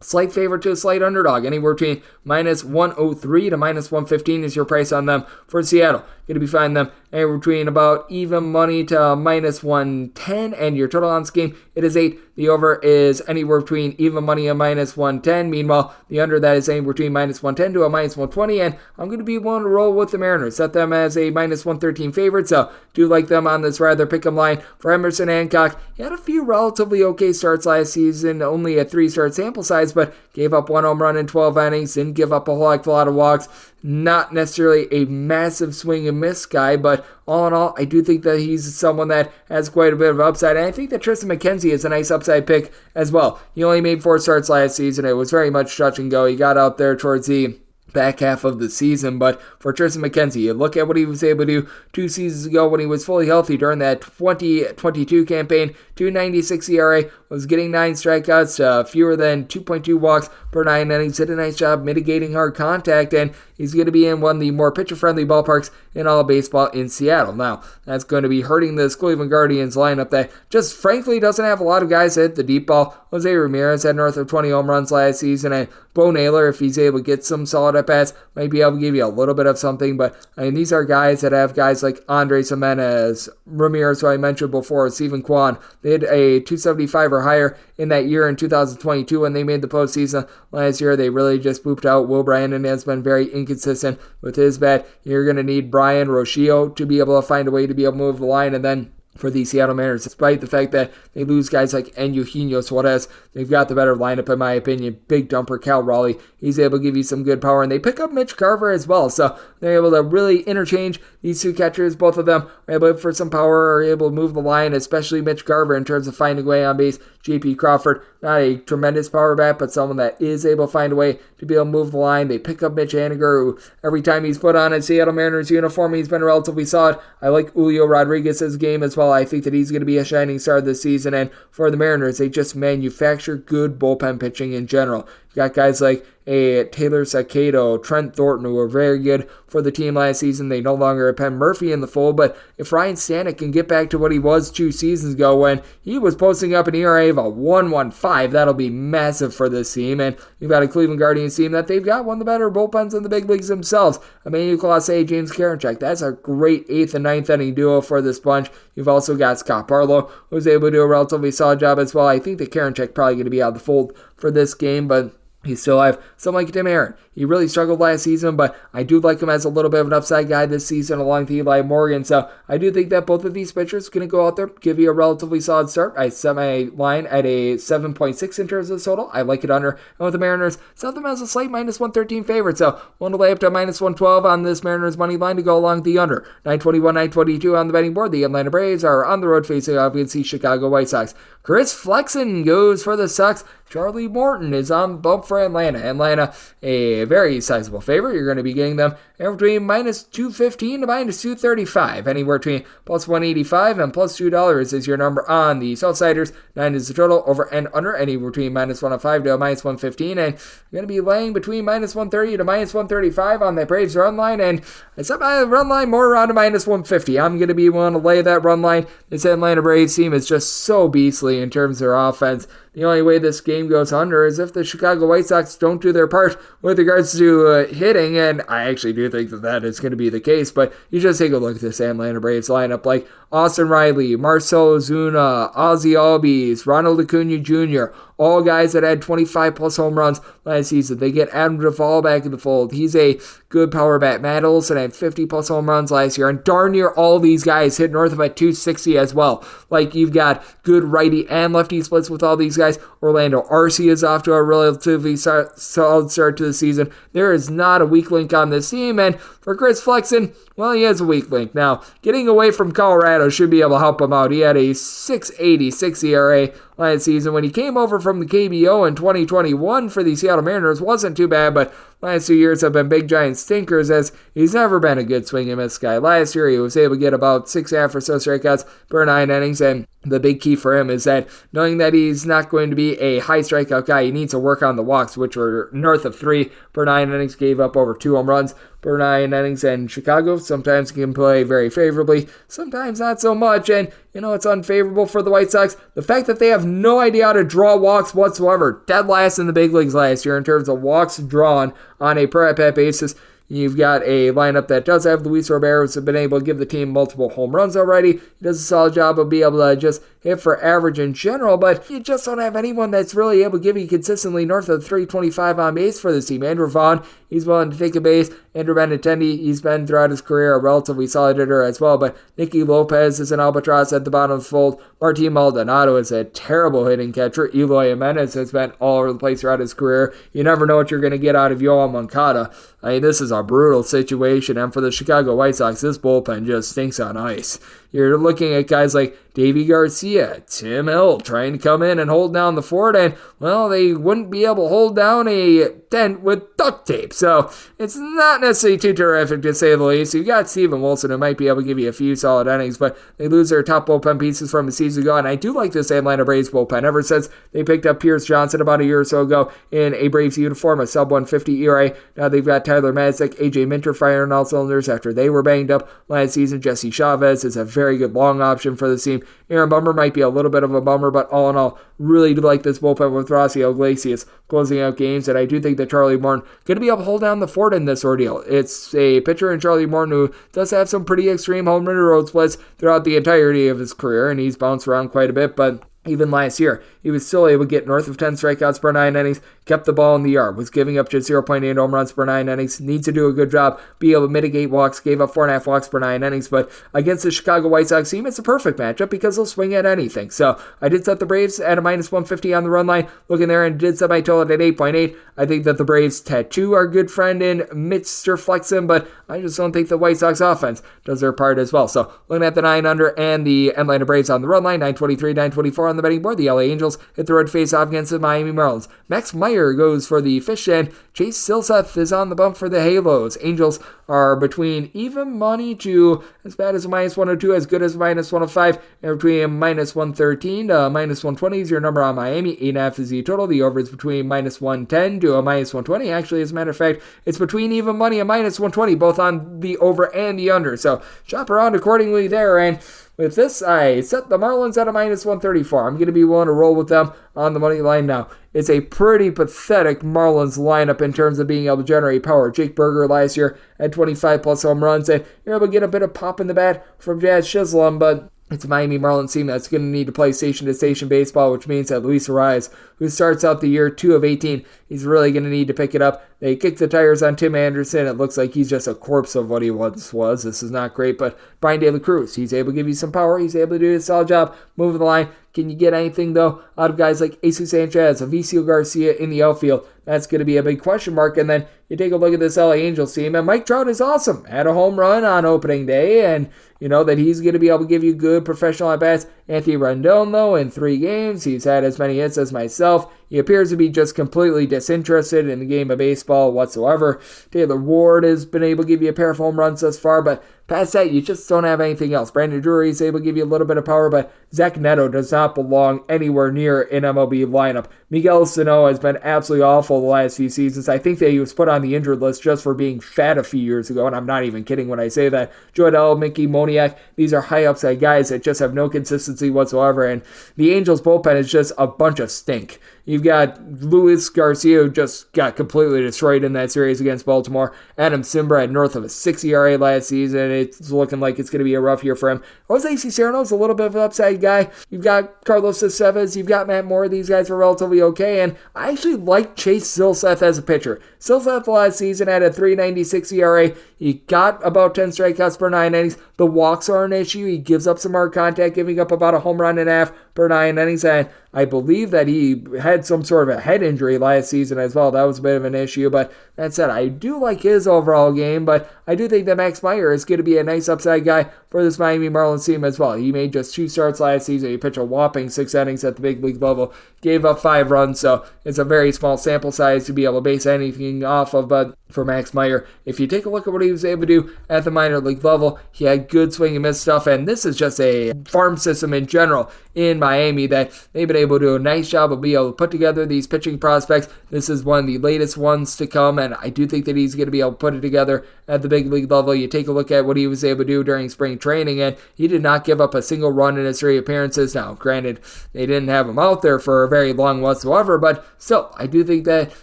slight favorite to a slight underdog. Anywhere between minus 103 to minus 115 is your price on them. For Seattle, going to be finding them anywhere between about even money to minus 110, and your total on this game, it is 8. The over is anywhere between even money and minus 110. Meanwhile, the under that is anywhere between minus 110 to a minus 120, and I'm going to be willing to roll with the Mariners. Set them as a minus 113 favorite, so do like them on this rather pick-em line. For Emerson Hancock, he had a few relatively okay starts last season, only a 3-start sample size, but gave up 1 home run in 12 innings, didn't give up a whole heck of a lot of walks. Not necessarily a massive swing and miss guy, but all in all, I do think that he's someone that has quite a bit of upside, and I think that Tristan McKenzie is a nice upside pick as well. He only made 4 starts last season. It was very much touch and go. He got out there towards the back half of the season, but for Tristan McKenzie, you look at what he was able to do 2 seasons ago when he was fully healthy during that 2022 campaign. 2.96 ERA, was getting 9 strikeouts, fewer than 2.2 walks per 9 innings, did a nice job mitigating hard contact, and he's going to be in one of the more pitcher-friendly ballparks in all baseball in Seattle. Now, that's going to be hurting this Cleveland Guardians lineup that just frankly doesn't have a lot of guys that hit the deep ball. Jose Ramirez had north of 20 home runs last season, and Bo Naylor, if he's able to get some solid at-bats, might be able to give you a little bit of something, but I mean, these are guys that have guys like Andres Gimenez, Ramirez, who I mentioned before, Stephen Kwan. They had a 275 or higher in that year in 2022 when they made the postseason. Last year, they really just pooped out. Will Brandon has been very inconsistent with his bat. You're going to need Brian Rocio to be able to find a way to be able to move the line, and then for the Seattle Mariners, despite the fact that they lose guys like Eugenio Suarez, they've got the better lineup in my opinion. Big dumper Cal Raleigh, he's able to give you some good power, and they pick up Mitch Garver as well, so they're able to really interchange these two catchers. Both of them are able for some power, are able to move the line, especially Mitch Garver in terms of finding a way on base. J.P. Crawford, not a tremendous power bat, but someone that is able to find a way to be able to move the line. They pick up Mitch Haniger, who every time he's put on a Seattle Mariners uniform, he's been relatively solid. I like Julio Rodriguez's game as well. I think that he's going to be a shining star this season, and for the Mariners, they just manufacture good bullpen pitching in general. You got guys like Taylor Sacato, Trent Thornton, who were very good for the team last season. They no longer have Penn Murphy in the fold, but if Ryan Stanek can get back to what he was 2 seasons ago when he was posting up an ERA of a 1.15, that'll be massive for this team. And you've got a Cleveland Guardians team that they've got one of the better bullpens in the big leagues themselves. Emmanuel Clase, James Karinchak, that's a great 8th and 9th inning duo for this bunch. You've also got Scott Barlow, who's able to do a relatively solid job as well. I think that Karinchak probably going to be out of the fold for this game, but you still have someone like Tim Aaron. He really struggled last season, but I do like him as a little bit of an upside guy this season along with Eli Morgan. So I do think that both of these pitchers are going to go out there, give you a relatively solid start. I set my line at a 7.6 in terms of the total. I like it under. And with the Mariners, set them as a slight minus 113 favorite. So one to lay up to minus 112 on this Mariners money line to go along with the under. 921, 922 on the betting board. The Atlanta Braves are on the road facing off against the Chicago White Sox. Chris Flexen goes for the Sox. Charlie Morton is on the bump for Atlanta. Atlanta, a very sizable favorite. You're going to be getting them anywhere between minus 215 to minus 235. Anywhere between plus 185 and plus $2 is your number on the Southsiders. 9 is the total, over and under, anywhere between minus 105 to minus 115. And you're going to be laying between minus 130 to minus 135 on that Braves run line. And I set my run line more around to minus 150. I'm going to be willing to lay that run line. This Atlanta Braves team is just so beastly in terms of their offense. The only way this game goes under is if the Chicago White Sox don't do their part with regards to hitting, and I actually do think that that is going to be the case, but you just take a look at this Atlanta Braves lineup, like Austin Riley, Marcell Ozuna, Ozzie Albies, Ronald Acuna Jr., all guys that had 25-plus home runs last season. They get Adam Duvall back in the fold. He's a good power bat. Matt Olson had 50-plus home runs last year, and darn near all these guys hit north of a 260 as well. Like, you've got good righty and lefty splits with all these guys. Orlando Arcia is off to a relatively solid start to the season. There is not a weak link on this team, and for Chris Flexen, well, he has a weak link. Now, getting away from Colorado should be able to help him out. He had a 6.86 ERA last season. When he came over from the KBO in 2021 for the Seattle Mariners, wasn't too bad, but last 2 years have been big giant stinkers as he's never been a good swing and miss guy. Last year, he was able to get about 6.5 or so strikeouts per 9 innings, and the big key for him is that knowing that he's not going to be a high strikeout guy, he needs to work on the walks, which were north of 3 per 9 innings, gave up over 2 home runs per 9 innings, and Chicago sometimes can play very favorably, sometimes not so much, and it's unfavorable for the White Sox. The fact that they have no idea how to draw walks whatsoever, dead last in the big leagues last year in terms of walks drawn on a per at-bat basis. You've got a lineup that does have Luis Robert, who's been able to give the team multiple home runs already. He does a solid job of being able to just hit for average in general, but you just don't have anyone that's really able to give you consistently north of 325 on base for this team. Andrew Vaughn, he's willing to take a base. Andrew Benintendi, he's been throughout his career a relatively solid hitter as well, but Nicky Lopez is an albatross at the bottom of the fold. Martin Maldonado is a terrible hitting catcher. Eloy Jimenez has been all over the place throughout his career. You never know what you're going to get out of Yoel Moncada. I mean, this is a brutal situation, and for the Chicago White Sox, this bullpen just stinks on ice. You're looking at guys like Davy Garcia, Tim Hill trying to come in and hold down the fort, and, well, they wouldn't be able to hold down a tent with duct tape. So it's not necessarily too terrific to say the least. You've got Steven Wilson who might be able to give you a few solid innings, but they lose their top bullpen pieces from a season ago, and I do like this Atlanta Braves bullpen. Ever since they picked up Pierce Johnson about a year or so ago in a Braves uniform, a sub-150 ERA, now they've got Tyler Madzik, AJ Minter firing all cylinders after they were banged up last season. Jesse Chavez is a very good long option for the team. Aaron Bummer might be a little bit of a bummer, but all in all, really do like this bullpen with Rossio Iglesias closing out games, and I do think that Charlie Morton going to be able to hold down the fort in this ordeal. It's a pitcher in Charlie Morton who does have some pretty extreme home run road splits throughout the entirety of his career, and he's bounced around quite a bit, but even last year, he was still able to get north of 10 strikeouts per 9 innings, kept the ball in the yard, was giving up just 0.8 home runs per 9 innings, needs to do a good job, be able to mitigate walks, gave up 4.5 walks per 9 innings, but against the Chicago White Sox team, it's a perfect matchup because they'll swing at anything. So I did set the Braves at a minus 150 on the run line, looking there, and did set my total at 8.8. I think that the Braves tattoo our good friend in Mr. Flexen, but I just don't think the White Sox offense does their part as well. So looking at the 9 under and the Atlanta Braves on the run line, 923, 924 on the betting board. The LA Angels hit the road face-off against the Miami Marlins. Max Meyer goes for the fish, and Chase Silseth is on the bump for the Halos. Angels are between even money to as bad as a minus 102, as good as a minus 105, and between minus 113 to minus 120 is your number on Miami. 8.5 is the total. The over is between minus 110 to a minus 120. Actually, as a matter of fact, it's between even money and minus 120, both on the over and the under. So shop around accordingly there, and with this, I set the Marlins at a minus 134. I'm going to be willing to roll with them on the money line now. It's a pretty pathetic Marlins lineup in terms of being able to generate power. Jake Berger last year had 25 plus home runs, and you're able to get a bit of pop in the bat from Jazz Chisholm, but it's a Miami Marlins team that's going to need to play station-to-station baseball, which means that Luis Arraez, who starts out the year 2 of 18, he's really going to need to pick it up. They kicked the tires on Tim Anderson. It looks like he's just a corpse of what he once was. This is not great, but Brian De La Cruz, he's able to give you some power. He's able to do a solid job moving the line. Can you get anything, though, out of guys like Jesus Sanchez, Avicio Garcia in the outfield? That's going to be a big question mark. And then you take a look at this LA Angels team, and Mike Trout is awesome. Had a home run on opening day, and you know that he's going to be able to give you good professional at-bats. Anthony Rendon, though, in 3 games, he's had as many hits as myself. He appears to be just completely disinterested in the game of baseball whatsoever. Taylor Ward has been able to give you a pair of home runs thus far, but past that, you just don't have anything else. Brandon Drury is able to give you a little bit of power, but Zach Neto does not belong anywhere near an MLB lineup. Miguel Sano has been absolutely awful the last few seasons. I think that he was put on the injured list just for being fat a few years ago, and I'm not even kidding when I say that. Joydell, Mickey Moniak, these are high upside guys that just have no consistency whatsoever, and the Angels bullpen is just a bunch of stink. You've got Luis Garcia, who just got completely destroyed in that series against Baltimore. Adam Simber had north of a 6 ERA last season. It's looking like it's going to be a rough year for him. Jose Cicerno's a little bit of an upside guy. You've got Carlos Estevez. You've got Matt Moore. These guys are relatively okay. And I actually like Chase Silseth as a pitcher. Silseth last season had a 3.96 ERA. He got about 10 strikeouts per 9 innings. The walks are an issue. He gives up some hard contact, giving up about a home run and a half per 9 innings. And I believe that he had some sort of a head injury last season as well. That was a bit of an issue, but that said, I do like his overall game, but I do think that Max Meyer is going to be a nice upside guy for this Miami Marlins team as well. He made just 2 starts last season. He pitched a whopping 6 innings at the big league level, gave up 5 runs, so it's a very small sample size to be able to base anything off of, but for Max Meyer, if you take a look at what he was able to do at the minor league level, he had good swing and miss stuff, and this is just a farm system in general in Miami that they've been able to do a nice job of being able to put together these pitching prospects. This is one of the latest ones to come, and I do think that he's going to be able to put it together at the big league level. You take a look at what he was able to do during spring training, and he did not give up a single run in his 3 appearances. Now, granted, they didn't have him out there for very long whatsoever, but still, I do think that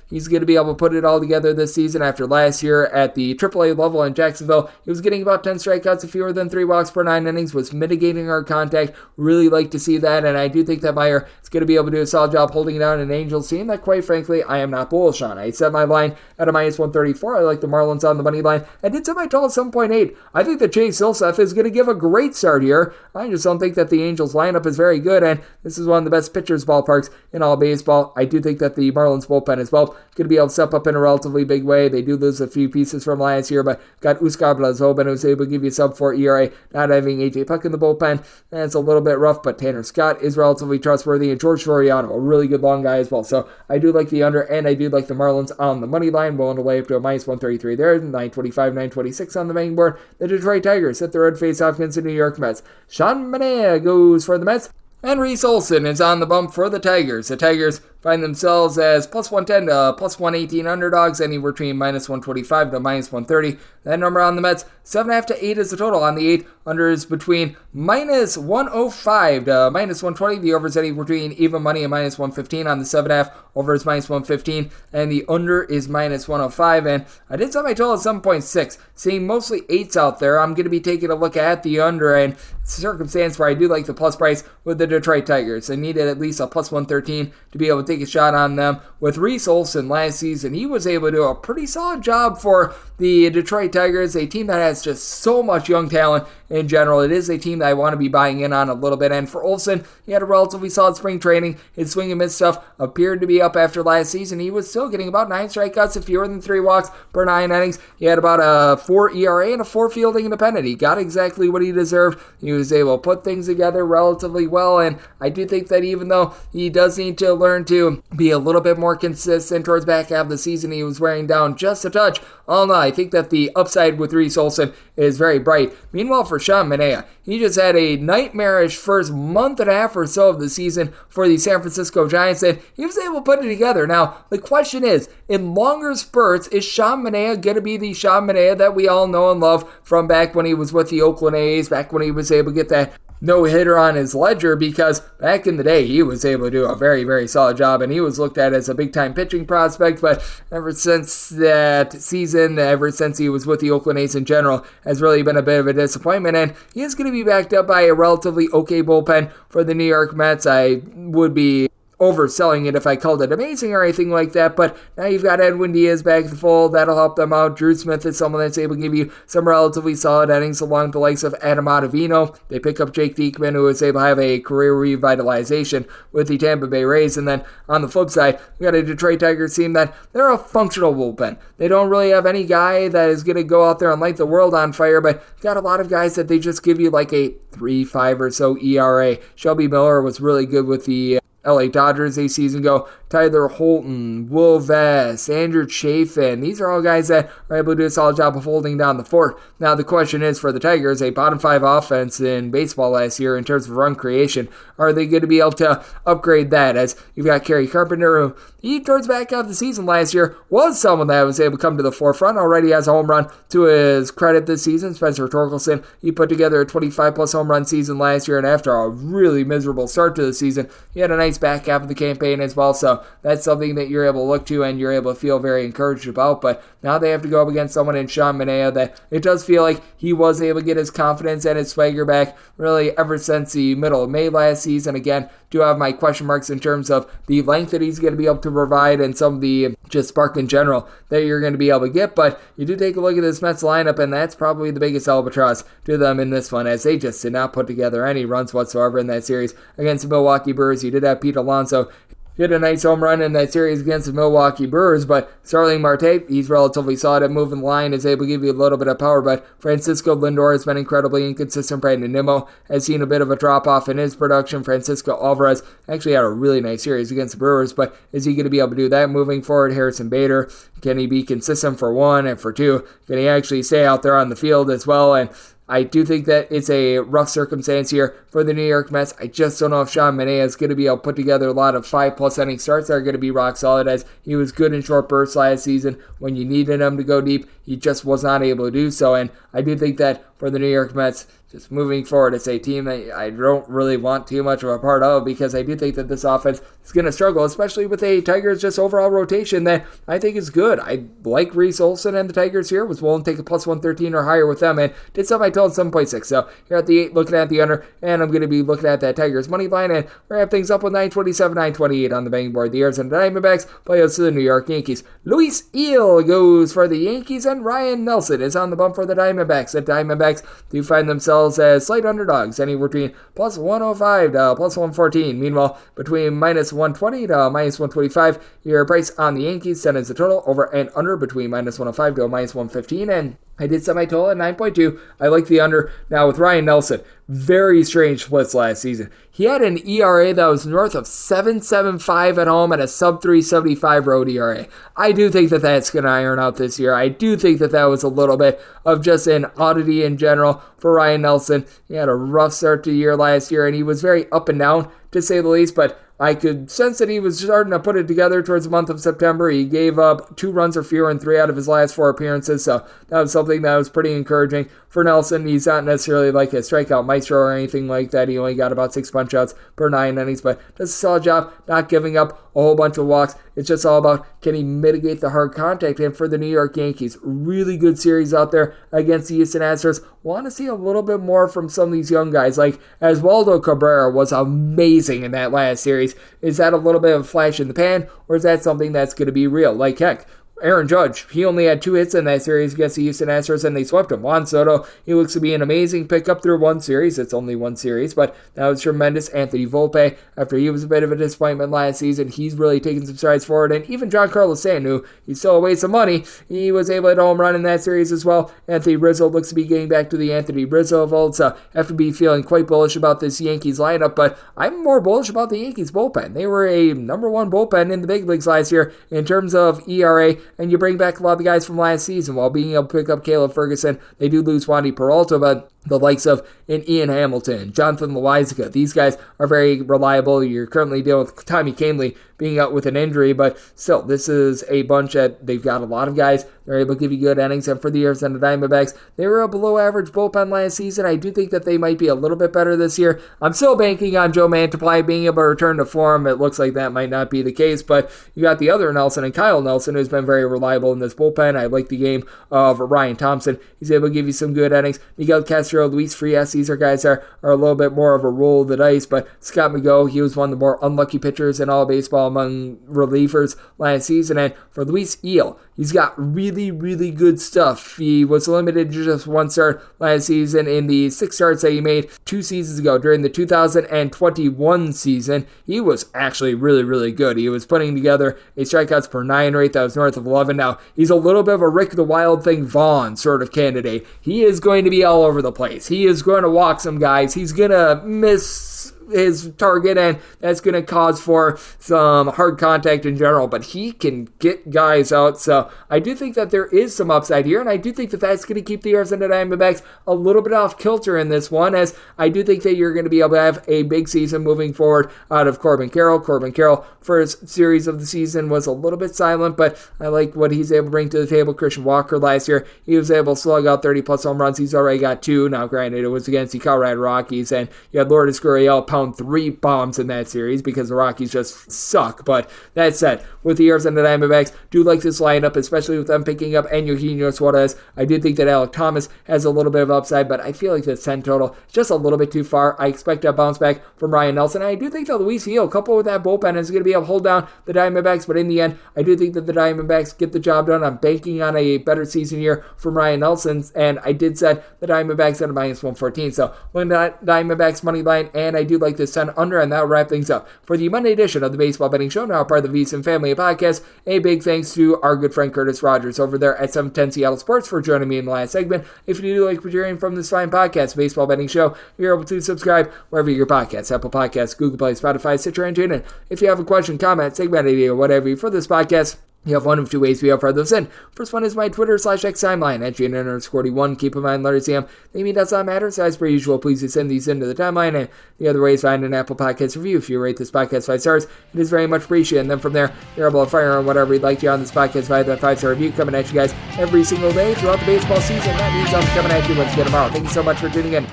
he's going to be able to put it all together this season. After last year at the AAA level in Jacksonville, he was getting about 10 strikeouts and fewer than 3 walks per 9 innings, was mitigating hard contact. Really like to see that, and I do think that Meyer is going to be able to do a solid job holding down an Angels team that, quite frankly, I am not bullish on. I set my line at a minus 134. I like the Marlins on the money line. I did set my total at 7.8. I think that Chase Silseth is going to give a great start here. I just don't think that the Angels lineup is very good, and this is one of the best pitchers ballparks in all baseball. I do think that the Marlins bullpen as well going to be able to step up in a relatively big way. They do lose a few pieces from last year, but got Uskar Blazobin, who's able to give you sub-4 ERA, not having A.J. Puck in the bullpen. That's a little bit rough, but Tanner Scott is relatively trustworthy, and George Soriano, a really good long guy as well. So I do like the under, and I do like the Marlins on the money line, willing to lay up to a minus 133 there, 925, 926 on the betting board. The Detroit Tigers hit the road face-off against the New York Mets. Sean Manaea goes for the Mets, and Reese Olson is on the bump for the Tigers. The Tigers find themselves as plus 110 to plus 118 underdogs, anywhere between minus 125 to minus 130. That number on the Mets, 7.5 to 8 is the total on the 8. Under is between minus 105 to minus 120. The over is anywhere between even money and minus 115 on the 7.5. Over is minus 115, and the under is minus 105. And I did set my total at 7.6. Seeing mostly 8s out there, I'm going to be taking a look at the under, and it's a circumstance where I do like the plus price with the Detroit Tigers. I needed at least a plus 113 to be able to take a shot on them. With Reese Olson last season, he was able to do a pretty solid job for the Detroit Tigers, a team that has just so much young talent in general. It is a team that I want to be buying in on a little bit. And for Olson, he had a relatively solid spring training. His swing and miss stuff appeared to be up after last season. He was still getting about 9 strikeouts and fewer than 3 walks per 9 innings. He had about a 4 ERA and a 4 fielding independent. He got exactly what he deserved. He was able to put things together relatively well. And I do think that even though he does need to learn to be a little bit more consistent towards back half of the season, he was wearing down just a touch. All in all, I think that the upside with Reese Olson is very bright. Meanwhile, for Sean Manaea, he just had a nightmarish first month and a half or so of the season for the San Francisco Giants, and he was able to put it together. Now, the question is, in longer spurts, is Sean Manaea going to be the Sean Manaea that we all know and love from back when he was with the Oakland A's, back when he was able to get that no-hitter on his ledger? Because back in the day, he was able to do a very, very solid job, and he was looked at as a big-time pitching prospect, but ever since that season, ever since he was with the Oakland A's in general, has really been a bit of a disappointment, and he is going to be backed up by a relatively okay bullpen for the New York Mets. I would be overselling it if I called it amazing or anything like that, but now you've got Edwin Diaz back in the fold. That'll help them out. Drew Smith is someone that's able to give you some relatively solid innings along with the likes of Adam Ottavino. They pick up Jake Diekman, who is able to have a career revitalization with the Tampa Bay Rays, and then on the flip side, we got a Detroit Tigers team that they're a functional bullpen. They don't really have any guy that is going to go out there and light the world on fire, but got a lot of guys that they just give you like a 3.5 or so ERA. Shelby Miller was really good with the LA Dodgers a season ago. Tyler Holton, Will Vest, Andrew Chafin. These are all guys that are able to do a solid job of holding down the fort. Now the question is for the Tigers, a bottom 5 offense in baseball last year in terms of run creation. Are they going to be able to upgrade that? As you've got Kerry Carpenter, who he towards back half of the season last year was someone that was able to come to the forefront. Already has a home run to his credit this season. Spencer Torkelson, he put together a 25-plus home run season last year, and after a really miserable start to the season, he had a nice back half of the campaign as well. So that's something that you're able to look to and you're able to feel very encouraged about. But now they have to go up against someone in Sean Manaea that it does feel like he was able to get his confidence and his swagger back really ever since the middle of May last season. Again, do have my question marks in terms of the length that he's going to be able to provide and some of the just spark in general that you're going to be able to get. But you do take a look at this Mets lineup, and that's probably the biggest albatross to them in this one, as they just did not put together any runs whatsoever in that series against the Milwaukee Brewers. You did have Pete Alonso hit a nice home run in that series against the Milwaukee Brewers, but Starling Marte, he's relatively solid at moving the line, is able to give you a little bit of power, but Francisco Lindor has been incredibly inconsistent. Brandon Nimmo has seen a bit of a drop-off in his production. Francisco Alvarez actually had a really nice series against the Brewers, but is he going to be able to do that moving forward? Harrison Bader, can he be consistent for one, and for two, can he actually stay out there on the field as well? And I do think that it's a rough circumstance here for the New York Mets. I just don't know if Sean Manaea is going to be able to put together a lot of 5+ inning starts that are going to be rock solid, as he was good in short bursts last season. When you needed him to go deep, he just was not able to do so. And I do think that for the New York Mets. Just moving forward, it's a team that I don't really want too much of a part of because I do think that this offense is going to struggle, especially with a Tigers just overall rotation that I think is good. I like Reese Olson and the Tigers here. Was willing to take a plus 113 or higher with them and did something I told 7.6. So here at the 8, looking at the under, and I'm going to be looking at that Tigers money line and wrap things up with 927, 928 on the betting board. The Arizona Diamondbacks play out to the New York Yankees. Luis Eel goes for the Yankees and Ryan Nelson is on the bump for the Diamondbacks. The Diamondbacks do find themselves as slight underdogs, anywhere between plus 105 to plus 114. Meanwhile, between minus 120 to minus 125, your price on the Yankees sends the total over and under between minus 105 to minus 115. And I did set my total at 9.2. I like the under. Now with Ryan Nelson, very strange splits last season. He had an ERA that was north of 7.75 at home and a sub 3.75 road ERA. I do think that that's going to iron out this year. I do think that that was a little bit of just an oddity in general for Ryan Nelson. He had a rough start to the year last year, and he was very up and down, to say the least, but I could sense that he was starting to put it together towards the month of September. He gave up 2 runs or fewer in 3 out of his last 4 appearances, so that was something that was pretty encouraging for Nelson. He's not necessarily like a strikeout maestro or anything like that. He only got about 6 punch-outs per 9 innings, but does a solid job not giving up a whole bunch of walks. It's just all about, can he mitigate the hard contact? And for the New York Yankees, really good series out there against the Houston Astros. Want to see a little bit more from some of these young guys, like Oswaldo Cabrera was amazing in that last series. Is that a little bit of a flash in the pan, or is that something that's going to be real? Like, heck, Aaron Judge, he only had 2 hits in that series against the Houston Astros, and they swept him. Juan Soto, he looks to be an amazing pickup through 1 series. It's only 1 series, but that was tremendous. Anthony Volpe, after he was a bit of a disappointment last season, he's really taken some strides forward. And even Giancarlo Stanton, he's still a waste of money, he was able to hit a home run in that series as well. Anthony Rizzo looks to be getting back to the Anthony Rizzo of old, so have to be feeling quite bullish about this Yankees lineup, but I'm more bullish about the Yankees bullpen. They were a number 1 bullpen in the big leagues last year in terms of ERA, and you bring back a lot of the guys from last season while being able to pick up Caleb Ferguson. They do lose Wandy Peralta, but the likes of Ian Hamilton, Jonathan Loaizaga, these guys are very reliable. You're currently dealing with Tommy Kahnle being out with an injury, but still, this is a bunch that they've got a lot of guys. They're able to give you good innings, and for the Arizona Diamondbacks, they were a below-average bullpen last season. I do think that they might be a little bit better this year. I'm still banking on Joe Mantiply being able to return to form. It looks like that might not be the case, but you got the other Nelson and Kyle Nelson, who's been very reliable in this bullpen. I like the game of Ryan Thompson. He's able to give you some good innings. Miguel Castro, Luis Frias, these are guys that are a little bit more of a roll of the dice, but Scott McGough, he was one of the more unlucky pitchers in all baseball among relievers last season. And for Luis Eel, he's got really, really good stuff. He was limited to just 1 start last season in the 6 starts that he made 2 seasons ago. During the 2021 season, he was actually really, really good. He was putting together a strikeouts per 9 rate that was north of 11. Now, he's a little bit of a Rick the Wild Thing Vaughn sort of candidate. He is going to be all over the place. He is going to walk some guys. He's going to miss his target, and that's going to cause for some hard contact in general, but he can get guys out, so I do think that there is some upside here, and I do think that that's going to keep the Arizona Diamondbacks a little bit off kilter in this one, as I do think that you're going to be able to have a big season moving forward out of Corbin Carroll. Corbin Carroll, first series of the season, was a little bit silent, but I like what he's able to bring to the table. Christian Walker last year, he was able to slug out 30-plus home runs. He's already got 2. Now, granted, it was against the Colorado Rockies, and you had Lourdes Gurriel pound 3 bombs in that series because the Rockies just suck. But that said, with the Arizona Diamondbacks, do like this lineup, especially with them picking up Eugenio Suarez. I do think that Alek Thomas has a little bit of upside, but I feel like the 10 total is just a little bit too far. I expect a bounce back from Ryan Nelson. I do think that Luis Eel, coupled with that bullpen, is going to be able to hold down the Diamondbacks, but in the end, I do think that the Diamondbacks get the job done. I'm banking on a better season year from Ryan Nelson, and I did set the Diamondbacks at a minus 114. So, looking at Diamondbacks money line, and I do like this 10 under, and that'll wrap things up for the Monday edition of the Baseball Betting Show, now part of the VSiN family of podcasts. A big thanks to our good friend Cutris Rogers over there at 710 Seattle Sports for joining me in the last segment. If you do like what you're hearing from this fine podcast, Baseball Betting Show, you're able to subscribe wherever your podcasts, Apple Podcasts, Google Play, Spotify, Stitcher, and TuneIn. If you have a question, comment, segment idea, whatever for this podcast, You have one of two ways we have those in. First one is my Twitter/X timeline at GN_41. Keep in mind, letters CM. Name does not matter, so as per usual, please do send these into the timeline. And the other way is find an Apple Podcast review. If you rate this podcast 5 stars, it is very much appreciated. And then from there, you're able to fire on whatever you'd like to on this podcast via that 5-star review coming at you guys every single day throughout the baseball season. That means I'm coming at you once again tomorrow. Thank you so much for tuning in.